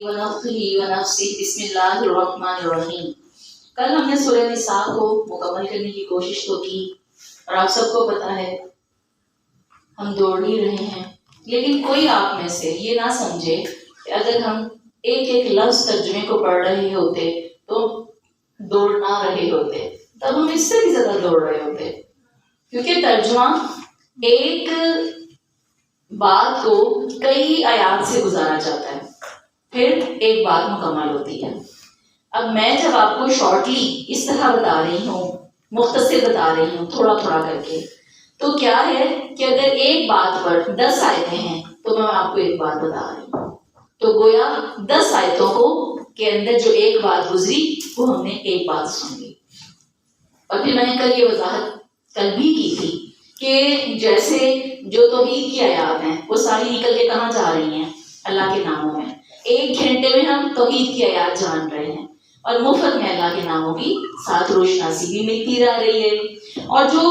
بسم اللہ الرحمن الرحیم۔ کل ہم نے سورہ نساء کو مکمل کرنے کی کوشش تو کی، اور آپ سب کو پتا ہے ہم دوڑ ہی رہے ہیں، لیکن کوئی آپ میں سے یہ نہ سمجھے کہ اگر ہم ایک ایک لفظ ترجمے کو پڑھ رہے ہوتے تو دوڑ نہ رہے ہوتے، تب ہم اس سے بھی زیادہ دوڑ رہے ہوتے، کیونکہ ترجمہ ایک بات کو کئی آیات سے گزارا جاتا ہے، پھر ایک بات مکمل ہوتی ہے۔ اب میں جب آپ کو شارٹلی اس طرح بتا رہی ہوں، مختصر بتا رہی ہوں تھوڑا تھوڑا کر کے، تو کیا ہے کہ اگر ایک بات پر 10 آیتیں ہیں تو میں آپ کو ایک بات بتا رہی ہوں، تو گویا 10 آیتوں کو کے اندر جو ایک بات گزری وہ ہم نے ایک بات سن لی۔ اور پھر میں نے کل یہ وضاحت کل بھی کی تھی کہ جیسے جو توحید کی آیات ہیں وہ ساری نکل کے کہاں جا رہی ہیں؟ اللہ کے ناموں میں۔ ایک گھنٹے میں ہم توحید کی آیات جان رہے ہیں، اور مفت میں اللہ کے ناموں کی ساتھ روشناسی بھی ملتی رہ رہی ہے، اور جو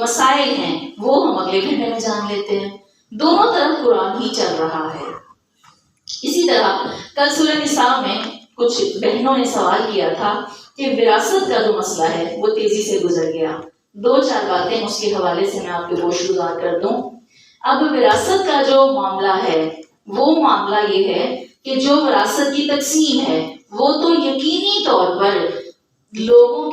مسائل ہیں وہ ہم اگلے گھنٹے میں جان لیتے ہیں۔ دونوں طرف قرآن ہی چل رہا ہے۔ اسی طرح کل سورہ نساء میں کچھ بہنوں نے سوال کیا تھا کہ وراثت کا جو مسئلہ ہے وہ تیزی سے گزر گیا، 2-4 باتیں اس کے حوالے سے میں آپ کے گوش گزار کر دوں۔ اب وراثت کا جو معاملہ ہے وہ معاملہ یہ ہے کہ جو وراثت کی تقسیم ہے وہ تو یقینی طور پر لوگوں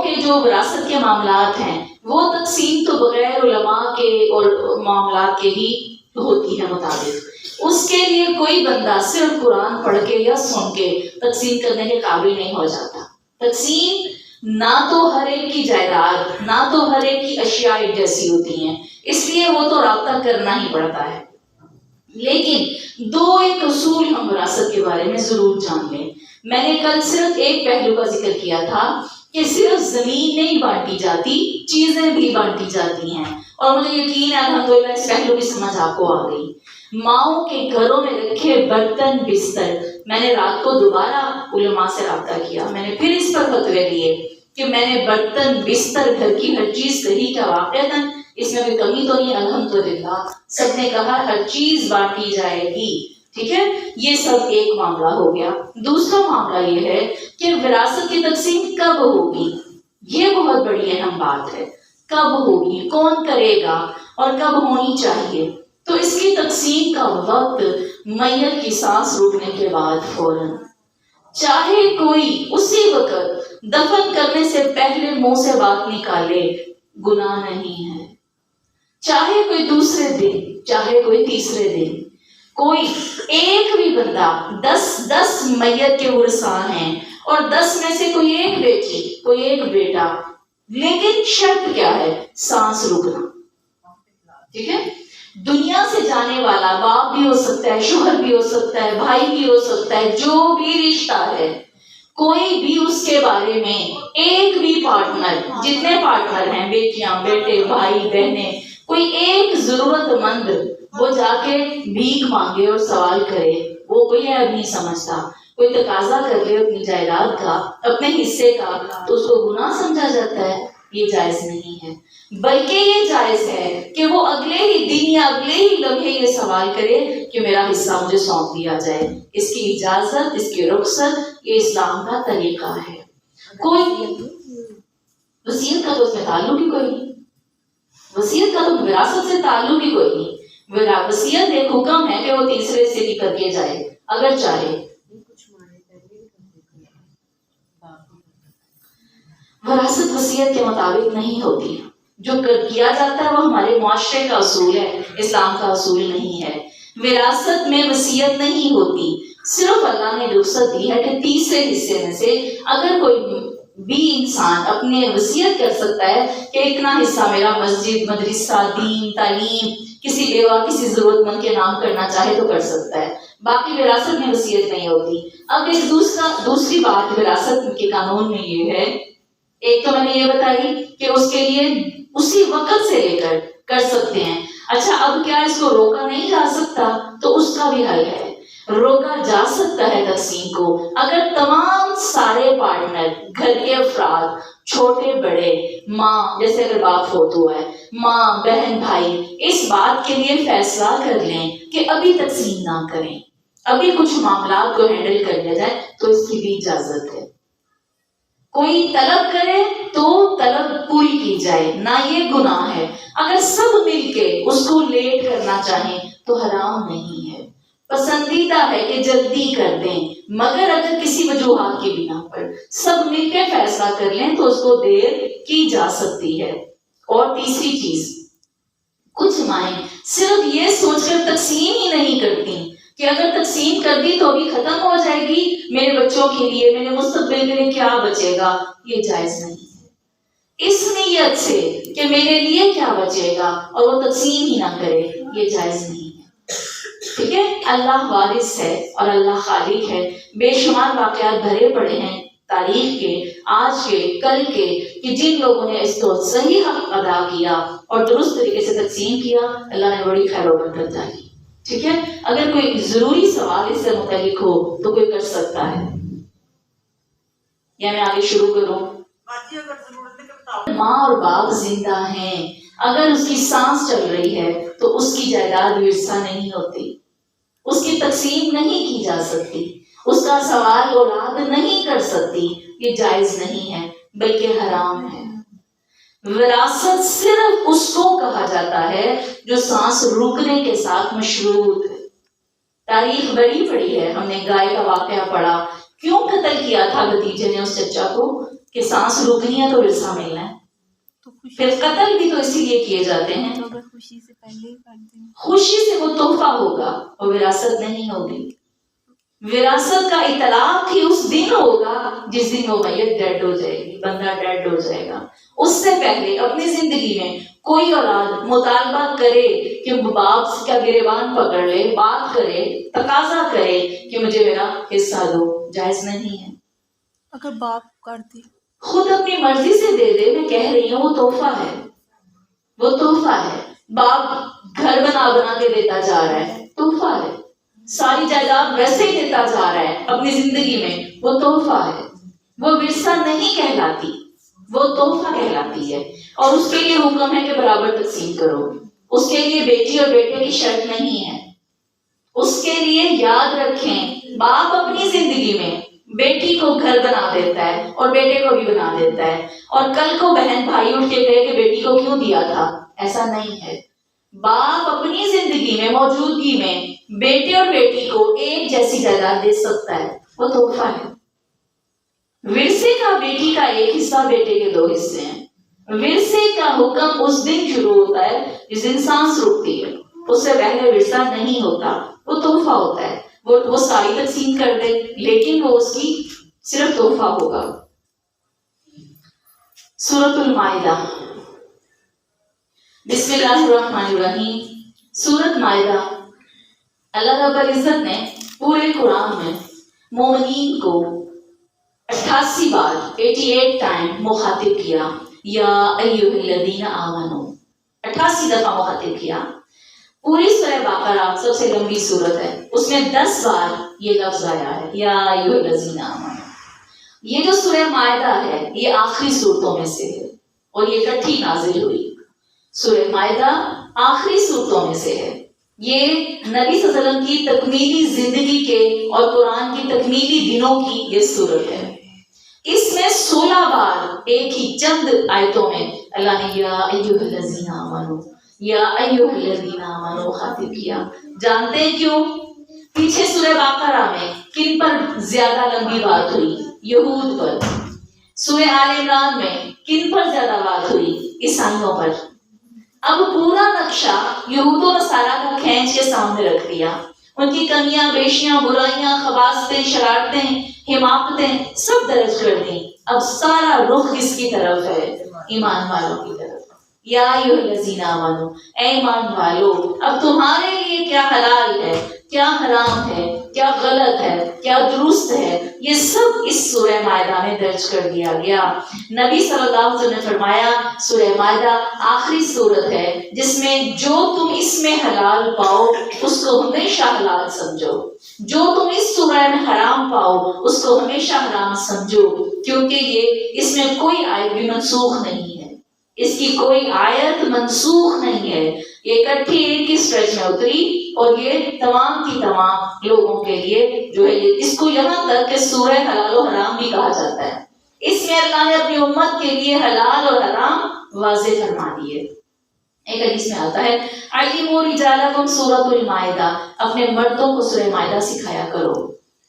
کے جو وراثت کے معاملات ہیں وہ تقسیم تو بغیر علماء کے اور معاملات کے ہی ہوتی ہے مطابق۔ اس کے لیے کوئی بندہ صرف قرآن پڑھ کے یا سن کے تقسیم کرنے کے قابل نہیں ہو جاتا۔ تقسیم نہ تو ہر ایک کی جائیداد، نہ تو ہر ایک کی اشیاء ایک جیسی ہوتی ہیں، اس لیے وہ تو رابطہ کرنا ہی پڑتا ہے۔ لیکن 2 اصول ہم وراثت کے بارے میں ضرور جان لیں۔ میں نے کل صرف ایک پہلو کا ذکر کیا تھا کہ صرف زمین نہیں بانٹی جاتی، چیزیں بھی بانٹی جاتی ہیں، اور مجھے یقین ہے الحمدللہ اس پہلو کی سمجھ آپ کو آ گئی۔ ماؤں کے گھروں میں رکھے برتن بستر، میں نے رات کو دوبارہ علماء سے رابطہ کیا، میں نے پھر اس پر فتوے لیے کہ میں نے برتن بستر گھر کی ہر چیز صحیح کا واقعتاً اس میں کوئی کمی تو نہیں، الحمدللہ سب نے کہا ہر چیز بانٹی جائے گی، ٹھیک ہے۔ یہ سب ایک معاملہ ہو گیا۔ دوسرا معاملہ یہ ہے کہ وراثت کی تقسیم کب ہوگی، یہ بہت بڑی اہم بات ہے۔ کب ہوگی، کون کرے گا، اور کب ہونی چاہیے؟ تو اس کی تقسیم کا وقت میت کی سانس روکنے کے بعد فوراً، چاہے کوئی اسی وقت دفن کرنے سے پہلے منہ سے بات نکالے گناہ نہیں ہے، چاہے کوئی دوسرے دن، چاہے کوئی تیسرے دن، کوئی ایک بھی بندہ 10 میت کے ورثاء ہیں اور 10 میں سے کوئی ایک بیٹی، کوئی ایک بیٹا، لیکن شرط کیا ہے؟ سانس رکنا، ٹھیک ہے۔ دنیا سے جانے والا باپ بھی ہو سکتا ہے، شوہر بھی ہو سکتا ہے، بھائی بھی ہو سکتا ہے، جو بھی رشتہ ہے، کوئی بھی اس کے بارے میں ایک بھی پارٹنر، جتنے پارٹنر ہیں، بیٹیاں بیٹے بھائی بہنیں، کوئی ایک ضرورت مند وہ جا کے بھیک مانگے اور سوال کرے، وہ کوئی عیب نہیں سمجھتا۔ کوئی تقاضا کر لے اپنی جائیداد کا، اپنے حصے کا، تو اس کو گناہ سمجھا جاتا ہے، یہ جائز نہیں ہے۔ بلکہ یہ جائز ہے کہ وہ اگلے ہی دن یا اگلے ہی لمحے یہ سوال کرے کہ میرا حصہ مجھے سونپ دیا جائے۔ اس کی اجازت، اس کی رخصت، یہ اسلام کا طریقہ ہے۔ کوئی وصیت کا تو اس میں تعلق ہی کوئی نہیں، وصیت کا تو وراثت سے تعلق ہی کوئی نہیں۔ وصیت ایک حکم ہے کہ وہ تیسرے سے بھی کر کے جائے اگر چاہے۔ وراثت وصیت کے مطابق نہیں ہوتی، جو کیا جاتا ہے وہ ہمارے معاشرے کا اصول ہے، اسلام کا اصول نہیں ہے۔ وراثت میں وصیت نہیں ہوتی، صرف اللہ نے رخصت دی ہے کہ تیسرے حصے میں سے اگر کوئی بھی انسان اپنے وصیت کر سکتا ہے کہ اتنا حصہ میرا مسجد، مدرسہ، دین، تعلیم، کسی بیوہ، کسی ضرورت مند کے نام کرنا چاہے تو کر سکتا ہے، باقی وراثت میں وصیت نہیں ہوتی۔ اب ایک دوسری بات وراثت کے قانون میں یہ ہے، ایک تو میں نے یہ بتائی کہ اس کے لیے اسی وقت سے لے کر سکتے ہیں۔ اچھا اب کیا اس کو روکا نہیں جا سکتا؟ تو اس کا بھی حل ہے۔ روکا جا سکتا ہے تقسیم کو اگر تمام سارے پارٹنر، گھر کے افراد، چھوٹے بڑے، ماں جیسے اگر باپ فوت ہوا ہے، ماں بہن بھائی اس بات کے لیے فیصلہ کر لیں کہ ابھی تقسیم نہ کریں، ابھی کچھ معاملات کو ہینڈل کر لیا جائے، تو اس کی بھی اجازت ہے۔ کوئی طلب کرے تو طلب پوری کی جائے، نہ یہ گناہ ہے۔ اگر سب مل کے اس کو لیٹ کرنا چاہیں تو حرام نہیں ہے، پسندیدہ ہے کہ جلدی کر دیں، مگر اگر کسی وجوہات کی بنا پر سب مل کے فیصلہ کر لیں تو اس کو دیر کی جا سکتی ہے۔ اور تیسری چیز، کچھ مائیں صرف یہ سوچ کر تقسیم ہی نہیں کرتی کہ اگر تقسیم کر دی تو ابھی ختم ہو جائے گی، میرے بچوں کے لیے، میرے مستقبل کے لیے کیا بچے گا، یہ جائز نہیں ہے۔ اس نیت سے کہ میرے لیے کیا بچے گا اور وہ تقسیم ہی نہ کرے، یہ جائز نہیں ہے۔ ٹھیک ہے، اللہ وارث ہے اور اللہ خالق ہے۔ بے شمار واقعات بھرے پڑے ہیں تاریخ کے، آج کے، کل کے، کہ جن لوگوں نے اس کو صحیح حق ادا کیا اور درست طریقے سے تقسیم کیا، اللہ نے بڑی خیر و برکت ڈالی۔ ٹھیک ہے، اگر کوئی ضروری سوال اس سے متعلق ہو تو کوئی کر سکتا ہے، یا میں آگے شروع کروں؟ ماں اور باپ زندہ ہیں، اگر اس کی سانس چل رہی ہے تو اس کی جائیداد ورثہ نہیں ہوتی، اس کی تقسیم نہیں کی جا سکتی، اس کا سوال اولاد نہیں کر سکتی، یہ جائز نہیں ہے بلکہ حرام ہے۔ وراثت صرف اس کو کہا جاتا ہے جو سانس رکنے کے ساتھ مشروط ہے۔ تاریخ بڑی پڑی ہے، ہم نے گائے کا واقعہ پڑھا، کیوں قتل کیا تھا بھتیجے نے اس چچا کو؟ کہ سانس رکنی ہے تو ورثہ ملنا ہے۔ پھر قتل بھی تو اسی لیے کیے جاتے ہیں، خوشی سے پہلے ہی کر دیں، خوشی سے وہ تحفہ ہوگا اور وراثت نہیں ہوگی۔ وراثت کا اطلاق ہی اس دن ہوگا جس دن وہ میت ڈیڈ ہو جائے گی، بندہ ڈیڈ ہو جائے گا۔ اس سے پہلے اپنی زندگی میں کوئی اولاد مطالبہ کرے کہ باپ کا گریبان پکڑ لے، بات کرے، تقاضا کرے کہ مجھے میرا حصہ دو، جائز نہیں ہے۔ اگر باپ کر دے، خود اپنی مرضی سے دے دے، میں کہہ رہی ہوں وہ تحفہ ہے، وہ تحفہ ہے۔ باپ گھر بنا بنا کے دیتا جا رہا ہے، تحفہ ہے۔ ساری جائیداد ویسے ہی دیتا جا رہا ہے اپنی زندگی میں، وہ تحفہ ہے، وہ ورثہ نہیں کہلاتی، وہ تحفہ کہلاتی ہے۔ اور اس کے لیے حکم ہے کہ برابر تقسیم کرو، اس کے لیے بیٹی اور بیٹے کی شرط نہیں ہے۔ اس کے لیے یاد رکھیں، باپ اپنی زندگی میں بیٹی کو گھر بنا دیتا ہے اور بیٹے کو بھی بنا دیتا ہے، اور کل کو بہن بھائی اٹھ کے کہے کہ بیٹی کو کیوں دیا تھا، ایسا نہیں ہے۔ باپ اپنی زندگی میں، موجودگی میں بیٹے اور بیٹی کو ایک جیسی جائیداد دے سکتا ہے، وہ تحفہ ہے۔ ورثے کا بیٹی کا ایک حصہ، بیٹے کے 2 حصے ہیں۔ ورثے کا حکم اس دن شروع ہوتا ہے جس دن سانس رکتی ہے، اس سے پہلے ورثہ نہیں ہوتا، وہ تحفہ ہوتا ہے۔ وہ ساری تقسیم کر دے لیکن وہ اس کی صرف تحفہ ہوگا۔ سورۃ المائدہ، بسم اللہ الرحمن الرحیم۔ سورۃ مائدہ، اللہ رب العزت نے پورے قرآن میں مومنین کو 88 بار 88 ٹائم مخاطب کیا، یا ایھا الذین آمنو، 88 دفعہ مخاطب کیا۔ پوری سورہ بقرہ سب سے لمبی سورت ہے، اس میں 10 بار یہ لفظ آیا ہے، یا ایھا الذین آمنو۔ یہ جو سورہ مائدہ ہے یہ آخری صورتوں میں سے ہے اور یہ اکٹھی نازل ہوئی۔ سورہ مائدہ آخری صورتوں میں سے ہے، یہ نبی صلی اللہ علیہ وسلم کی تکمیلی زندگی کے اور قرآن کی تکمیلی دنوں کی یہ صورت ہے۔ اس میں 16 بار ایک ہی چند آیتوں میں اللہ نے یا ایھا الذین آمنو، یا ایھا الذین آمنو خاطب کیا۔ جانتے ہیں کیوں؟ پیچھے سورہ بقرہ میں کن پر زیادہ لمبی بات ہوئی؟ یہود پر۔ سورہ آل عمران میں کن پر زیادہ بات ہوئی؟ عیسائیوں پر۔ اب پورا نقشہ یہود و نصارہ کا کھینچ کے سامنے رکھ دیا، ان کی کمیاں، بیشیاں، برائیاں، خباثتیں، شرارتیں، حماقتیں سب درج کر دیں۔ اب سارا رخ کس کی طرف ہے؟ ایمان والوں کی طرف۔ یا ایھا الذین آمنو، اے ایمان والو، اب تمہارے لیے کیا حلال ہے، کیا حرام ہے، کیا غلط ہے، کیا درست ہے، یہ سب اس سورہ مائدہ میں درج کر دیا گیا۔ نبی صلی اللہ علیہ وسلم نے فرمایا سورہ مائدہ آخری سورت ہے جس میں جو تم اس میں حلال پاؤ اس کو ہمیشہ حلال سمجھو، جو تم اس سورہ میں حرام پاؤ اس کو ہمیشہ حرام سمجھو، کیونکہ اس میں کوئی آیت بھی منسوخ نہیں ہے، اس کی کوئی آیت منسوخ نہیں ہے، یہ اکٹھی ایک ہی اسٹریچ میں اتری اور یہ تمام کی تمام لوگوں کے لیے جو ہے اس کو یہاں تک کہ سورہ حلال و حرام بھی کہا جاتا ہے۔ اس میں اللہ نے اپنی امت کے لیے حلال اور حرام واضح فرما دیے۔ ایک حدیث میں آتا ہے علموا رجالکم سورۃ المائدہ، اپنے مردوں کو سورہ مائدہ سکھایا کرو،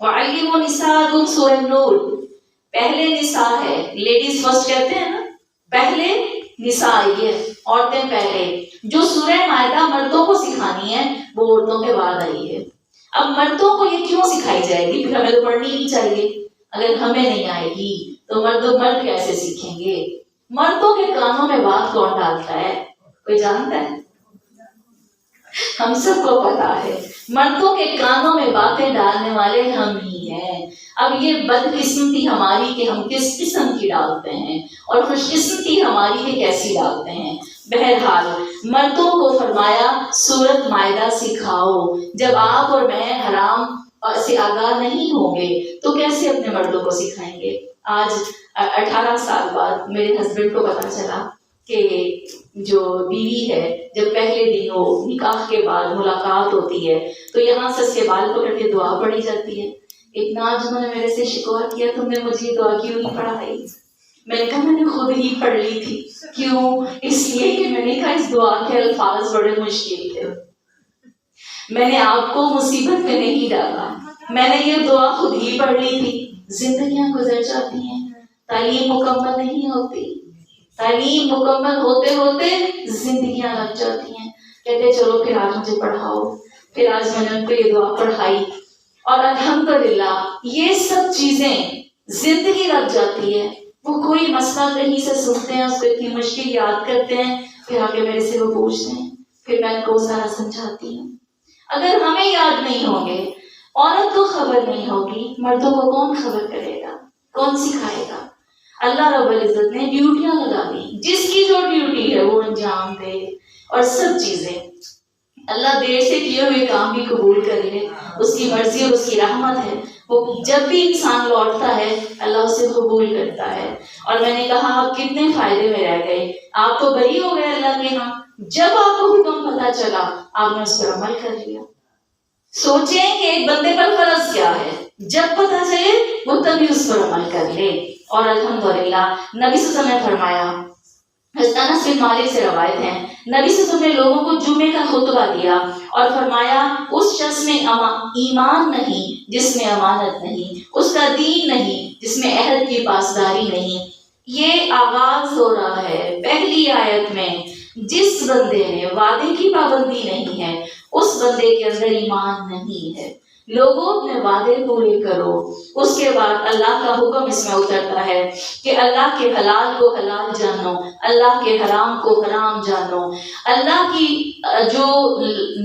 وعلموا نساءکم سورۃ نور، پہلے نساء ہے، لیڈیز فرسٹ کہتے ہیں نا، پہلے نساء آئی ہے، عورتیں پہلے، جو سورہ مائدہ مردوں کو سکھانی ہے وہ عورتوں کے بعد آئی ہے۔ اب مردوں کو یہ کیوں سکھائی جائے گی؟ پھر ہمیں تو پڑھنی ہی چاہیے، اگر ہمیں نہیں آئے گی تو مرد کیسے سیکھیں گے؟ مردوں کے کانوں میں بات کون ڈالتا ہے؟ کوئی جانتا ہے؟ ہم سب کو پتا ہے مردوں کے کانوں میں باتیں ڈالنے والے ہم ہی ہیں۔ اب یہ بدقسمتی ہماری کہ ہم کس قسم کی ڈالتے ہیں اور خوش قسمتی ہماری کہ کیسی ڈالتے ہیں۔ بہرحال مردوں کو فرمایا سورۃ مائدہ سکھاؤ۔ جب آپ اور میں حرام سے آگاہ نہیں ہوں گے تو کیسے اپنے مردوں کو سکھائیں گے؟ آج 18 سال بعد میرے ہسبینڈ کو پتا چلا کہ جو بیوی ہے جب پہلے دن وہ نکاح کے بعد ملاقات ہوتی ہے تو یہاں سے اس کے بال پکڑ کے دعا پڑھی جاتی ہے۔ اتنا آج انہوں نے میرے سے شکوہ کیا تم نے مجھے یہ دعا کیوں نہیں پڑھائی؟ میں نے کہا میں نے خود ہی پڑھ لی تھی۔ کیوں؟ اس لیے کہ میں نے کہا اس دعا کے الفاظ بڑے مشکل تھے، میں نے آپ کو مصیبت میں نہیں ڈالا، میں نے یہ دعا خود ہی پڑھ لی تھی۔ زندگیاں گزر جاتی ہیں، تعلیم مکمل نہیں ہوتی، تعلیم مکمل ہوتے ہوتے زندگیاں لگ جاتی ہیں۔ کہتے چلو پھر آج مجھے پڑھاؤ، پھر آج میں نے ان کو یہ دعا پڑھائی اور الحمدللہ یہ سب چیزیں زندگی لگ جاتی ہے۔ وہ کوئی مسئلہ کہیں سے سنتے ہیں، اس کو اتنی مشکل یاد کرتے ہیں، پھر آگے میرے سے وہ پوچھتے ہیں، پھر میں ان کو سارا سمجھاتی ہوں۔ اگر ہمیں یاد نہیں ہوں گے، عورت کو خبر نہیں ہوگی، مردوں کو کون خبر کرے گا، کون سکھائے گا؟ اللہ رب العزت نے ڈیوٹیاں لگا دی، جس کی جو ڈیوٹی ہے وہ انجام دے، اور سب چیزیں اللہ دیر سے کیے ہوئے کام بھی قبول کر لے، اس کی مرضی اور اس کی رحمت ہے۔ وہ جب بھی انسان لوٹتا ہے اللہ اسے قبول کرتا ہے۔ اور میں نے کہا آپ کتنے فائدے میں رہ گئے، آپ تو بری ہو گئے اللہ کے ہاں، جب آپ کو حکم پتہ چلا آپ نے اس پر عمل کر لیا۔ سوچیں کہ ایک بندے پر فرض کیا ہے، جب پتہ چلے وہ تبھی اس پر عمل کر لے۔ اور الحمدللہ نبی صلی اللہ علیہ وسلم نے فرمایا، انس بن مالک سے روایت ہے، نبی صلی اللہ علیہ وسلم نے لوگوں کو جمعے کا خطبہ دیا اور فرمایا اس شخص میں ایمان نہیں جس میں امانت نہیں، اس کا دین نہیں جس میں عہد کی پاسداری نہیں۔ یہ آغاز ہو رہا ہے پہلی آیت میں، جس بندے میں وعدے کی پابندی نہیں ہے اس بندے کے اندر ایمان نہیں ہے۔ لوگوں اپنے وعدے پورے کرو۔ اس کے بعد اللہ کا حکم اس میں اترتا ہے کہ اللہ کے حلال کو حلال جانو، اللہ کے حرام کو حرام جانو۔ اللہ کی جو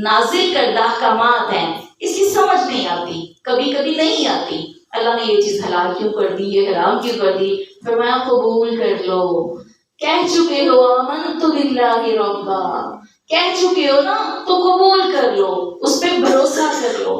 نازل کردہ احکامات ہیں اس کی سمجھ نہیں آتی، کبھی کبھی نہیں آتی۔ اللہ نے یہ چیز حلال کیوں کر دی، یہ حرام کیوں کر دی؟ فرمایا قبول کر لو۔ کہہ چکے ہو آمنت باللہ ربا، کہہ چکے ہو نا تو قبول کر لو، اس پہ بھروسہ کر لو۔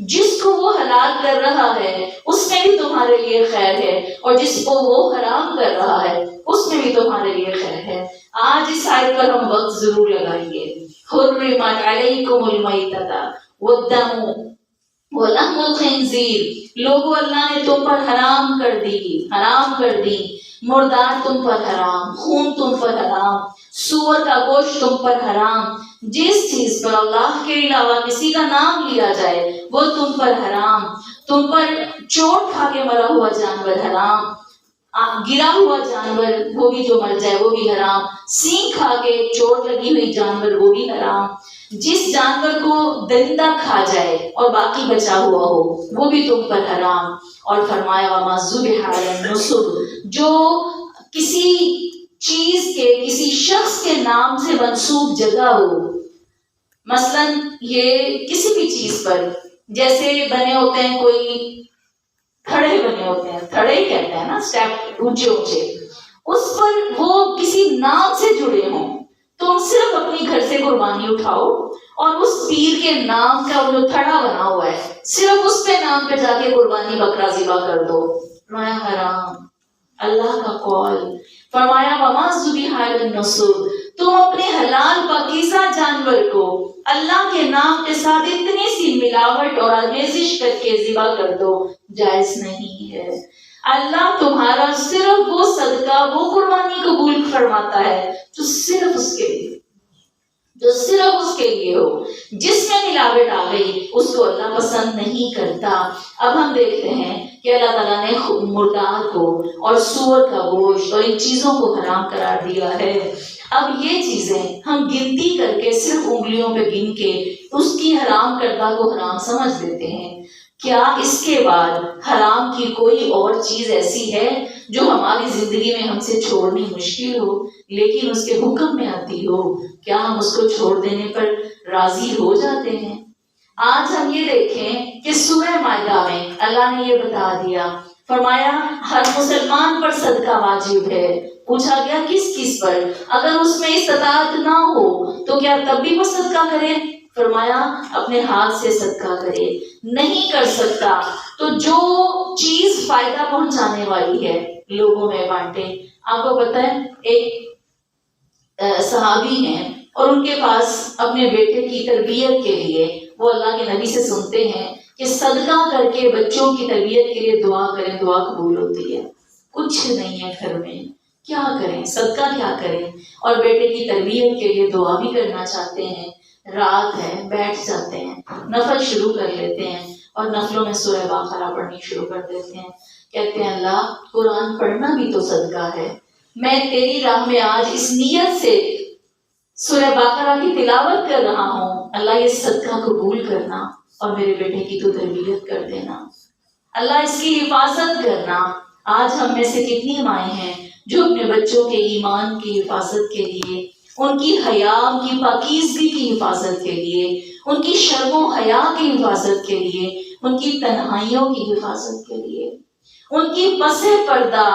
جس کو وہ حلال کر رہا ہے اس میں بھی تمہارے لیے خیر ہے، اور جس کو وہ حرام کر رہا ہے اس میں بھی تمہارے لیے خیر ہے۔ آج اس آیت پر ہم وقت ضرور لگائیں گے۔ حرمت علیکم المیتۃ والدم ولحم الخنزیر، لوگوں اللہ نے تم پر حرام کر دی، مردار تم پر حرام، خون تم پر حرام، سور کا گوشت تم پر حرام، جس چیز پر اللہ کے علاوہ کسی کا نام لیا جائے وہ تم پر حرام، تم پر چوٹ کھا کے مرا ہوا جانور حرام، گرا ہوا جانور وہ بھی جو مر جائے وہ بھی حرام، سینگ کھا کے چوٹ لگی ہوئی جانور وہ بھی حرام، جس جانور کو درندہ کھا جائے اور باقی بچا ہوا ہو وہ بھی تم پر حرام۔ اور فرمایا وما ذبح علی النصب، جو کسی چیز کے کسی شخص کے نام سے منسوب جگہ ہو، مثلا یہ کسی بھی چیز پر جیسے بنے ہوتے ہیں، کوئی تھڑے بنے ہوتے ہیں، تھڑے کہتے ہیں نا، سٹیپ اونچے اونچے، اس پر وہ کسی نام سے جڑے ہوں، تم صرف اپنی گھر سے قربانی اٹھاؤ اور اس پیر کے نام کا جو تھڑا بنا ہوا ہے صرف نام پہ جا کے قربانی بکرا ذبح کر دو، فرمایا حرام، اللہ کا قول، فرمایا وما ذبح علی النصب، تم اپنے حلال پاکیزہ جانور کو اللہ کے نام کے ساتھ اتنی سی ملاوٹ اور آمیزش کر کے ذبح کر دو، جائز نہیں ہے۔ اللہ تمہارا صرف وہ صدقہ، وہ قربانی قبول فرماتا ہے جو صرف اس کے لیے ہو۔ جس میں ملاوٹ آ گئی اس کو اللہ پسند نہیں کرتا۔ اب ہم دیکھتے ہیں کہ اللہ تعالیٰ نے مردار کو اور سور کا گوشت اور ان چیزوں کو حرام قرار دیا ہے۔ اب یہ چیزیں ہم گنتی کر کے صرف انگلیوں پہ گن کے اس کی حرام کردہ کو حرام سمجھ لیتے ہیں۔ کیا اس کے بعد حرام کی کوئی اور چیز ایسی ہے جو ہماری زندگی میں ہم سے چھوڑنی مشکل ہو لیکن اس کے حکم میں آتی ہو؟ کیا ہم اس کو چھوڑ دینے پر راضی ہو جاتے ہیں؟ آج ہم یہ دیکھیں کہ سورہ مائدہ میں اللہ نے یہ بتا دیا، فرمایا ہر مسلمان پر صدقہ واجب ہے۔ پوچھا گیا کس کس پر؟ اگر اس میں استطاعت نہ ہو تو کیا تب بھی وہ صدقہ کرے؟ فرمایا اپنے ہاتھ سے صدقہ کرے۔ نہیں کر سکتا تو جو چیز فائدہ پہنچانے والی ہے لوگوں میں بانٹے۔ آپ کو پتہ ہے ایک صحابی ہیں اور ان کے پاس اپنے بیٹے کی تربیت کے لیے وہ اللہ کے نبی سے سنتے ہیں کہ صدقہ کر کے بچوں کی تربیت کے لیے دعا کریں، دعا قبول ہوتی ہے۔ کچھ نہیں ہے گھر میں، کیا کریں، صدقہ کیا کریں، اور بیٹے کی تربیت کے لیے دعا بھی کرنا چاہتے ہیں۔ رات ہے، بیٹھ جاتے ہیں، نفل شروع کر لیتے ہیں اور نفلوں میں سورہ بقرہ پڑھنی شروع کر دیتے ہیں۔ کہتے ہیں اللہ قرآن پڑھنا بھی تو صدقہ ہے، میں تیری راہ میں آج اس نیت سے سورہ بقرہ کی تلاوت کر رہا ہوں، اللہ یہ صدقہ قبول کرنا اور میرے بیٹے کی تو تربیت کر دینا، اللہ اس کی حفاظت کرنا۔ آج ہم میں سے کتنی مائیں ہیں جو اپنے بچوں کے ایمان کی حفاظت کے لیے، ان کی حیا، ان کی پاکیزگی کی حفاظت کے لیے، ان کی شرم و حیا کی حفاظت کے لیے، ان کی تنہائیوں کی حفاظت کے لیے، ان کی پس پردہ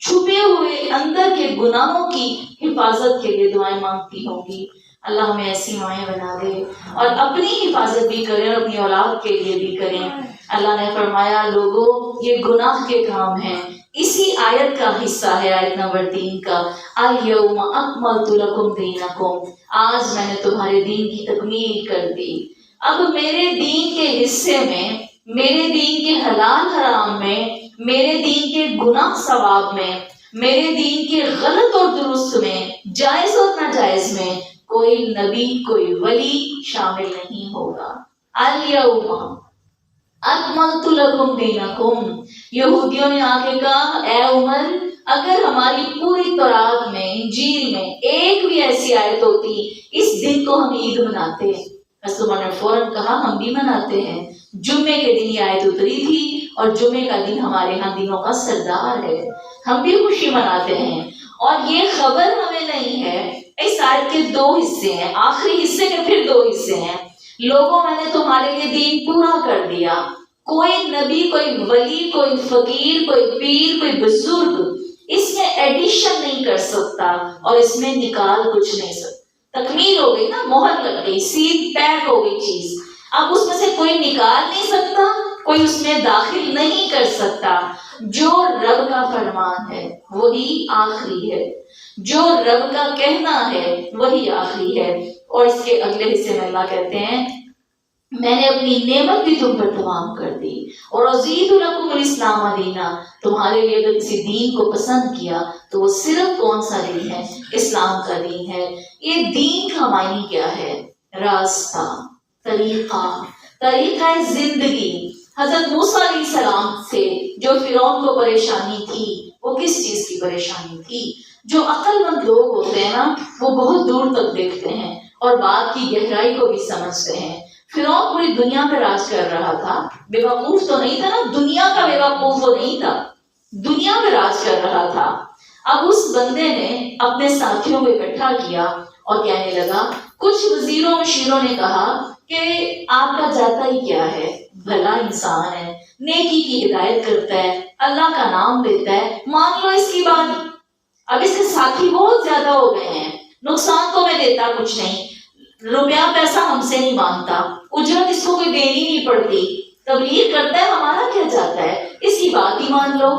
چھپے ہوئے اندر کے گناہوں کی حفاظت کے لیے دعائیں مانگتی ہوں گی۔ اللہ ہمیں ایسی مائیں بنا دے اور اپنی حفاظت بھی کریں اور اپنی اولاد کے لیے بھی کریں۔ اللہ نے فرمایا لوگوں یہ گناہ کے کام ہیں، اسی آیت کا حصہ ہے، آیت نمبر 3 کا، الیوم اکملت لکم دینکم، آج میں نے تمہارے دین کی تکمیل کر دی۔ اب میرے دین کے حصے میں، میرے دین کے حلال حرام میں، میرے دین کے گناہ ثواب میں، میرے دین کے غلط اور درست میں، جائز اور ناجائز میں کوئی نبی، کوئی ولی شامل نہیں ہوگا۔ الیوم اکملت لکم دینکم، یہودیوں نے آ کے کہا اے عمر اگر ہماری پوری تورات میں، انجیل میں ایک بھی ایسی آیت ہوتی اس دن کو ہم عید مناتے، رسول اللہ نے فوراً کہا ہم بھی مناتے ہیں، جمعے کے دن یہ آیت اتری تھی اور جمعے کا دن ہمارے ہاں دنوں کا سردار ہے، ہم بھی خوشی مناتے ہیں۔ اور یہ خبر ہمیں نہیں ہے، اس آیت کے 2 حصے ہیں، آخری حصے کے پھر 2 حصے ہیں۔ لوگوں میں نے تمہارے لیے دین پورا کر دیا، کوئی نبی، کوئی ولی، کوئی فقیر، کوئی پیر، کوئی بزرگ اس میں ایڈیشن نہیں کر سکتا اور اس میں نکال کچھ نہیں سکتا۔ تکمیل ہو گئی نا، مہر لگ گئی، سیل پیک ہو گئی چیز، اب اس میں سے کوئی نکال نہیں سکتا، کوئی اس میں داخل نہیں کر سکتا۔ جو رب کا فرمان ہے وہی آخری ہے، جو رب کا کہنا ہے وہی آخری ہے۔ اور اس کے اگلے حصے میں اللہ کہتے ہیں میں نے اپنی نعمت بھی تم پر تمام کر دی اور رضیت لکم الاسلام دینا، تمہارے لیے اگر کسی دین کو پسند کیا تو وہ صرف کون سا دین ہے؟ اسلام کا دین ہے۔ یہ دین کا معنی کیا ہے؟ راستہ، طریقہ زندگی۔ حضرت موسیٰ علیہ السلام سے جو فرعون کو پریشانی تھی وہ کس چیز کی پریشانی تھی؟ جو عقل مند لوگ ہوتے ہیں نا وہ بہت دور تک دیکھتے ہیں اور بات کی گہرائی کو بھی سمجھتے ہیں۔ فرعون پوری دنیا پہ راج کر رہا تھا، بے وقوف تو نہیں تھا نا، دنیا کا بے وقوف وہ نہیں تھا، دنیا پہ راج کر رہا تھا۔ اب اس بندے نے اپنے ساتھیوں کو اکٹھا کیا اور کہنے لگا، کچھ وزیروں مشیروں نے کہا کہ آپ کا جاتا ہی کیا ہے، بھلا انسان ہے، نیکی کی ہدایت کرتا ہے، اللہ کا نام لیتا ہے، مان لو اس کی بات۔ اب اس کے ساتھی بہت زیادہ ہو گئے ہیں، نقصان تو میں دیتا کچھ نہیں، روپیہ پیسہ ہم سے نہیں مانگتا، اجرت اس کو کوئی دینی نہیں پڑتی، تبلیغ کرتا ہے ہمارا کیا جاتا ہے، اس کی بات ہی مان لو۔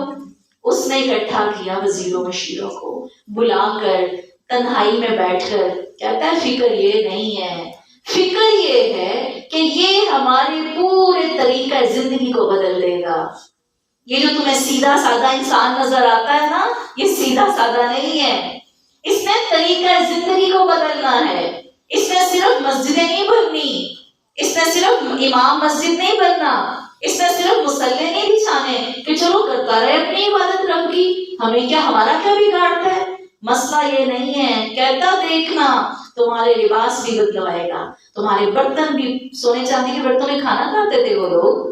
اس نے اکٹھا کیا وزیروں مشیروں کو بلا کر، تنہائی میں بیٹھ کر کہتا ہے فکر یہ نہیں ہے، فکر یہ ہے کہ یہ ہمارے پورے طریقہ زندگی کو بدل دے گا۔ یہ جو تمہیں سیدھا سادہ انسان نظر آتا ہے نا، یہ سیدھا سادہ نہیں ہے، اس نے طریقہ زندگی کو بدلنا ہے۔ اس نے صرف مسجدیں نہیں بننی، اس نے صرف امام مسجد نہیں بننا، اس نے صرف مصلے نہیں بچھانے کہ چلو کرتا رہے اپنی عبادت رب کی، ہمیں کیا، ہمارا کیا بگاڑتا ہے۔ مسئلہ یہ نہیں ہے، کہتا دیکھنا تمہارے لباس بھی بدلوائے گا، تمہارے برتن بھی، سونے چاندی کے برتنوں میں کھانا کھاتے تھے وہ لوگ،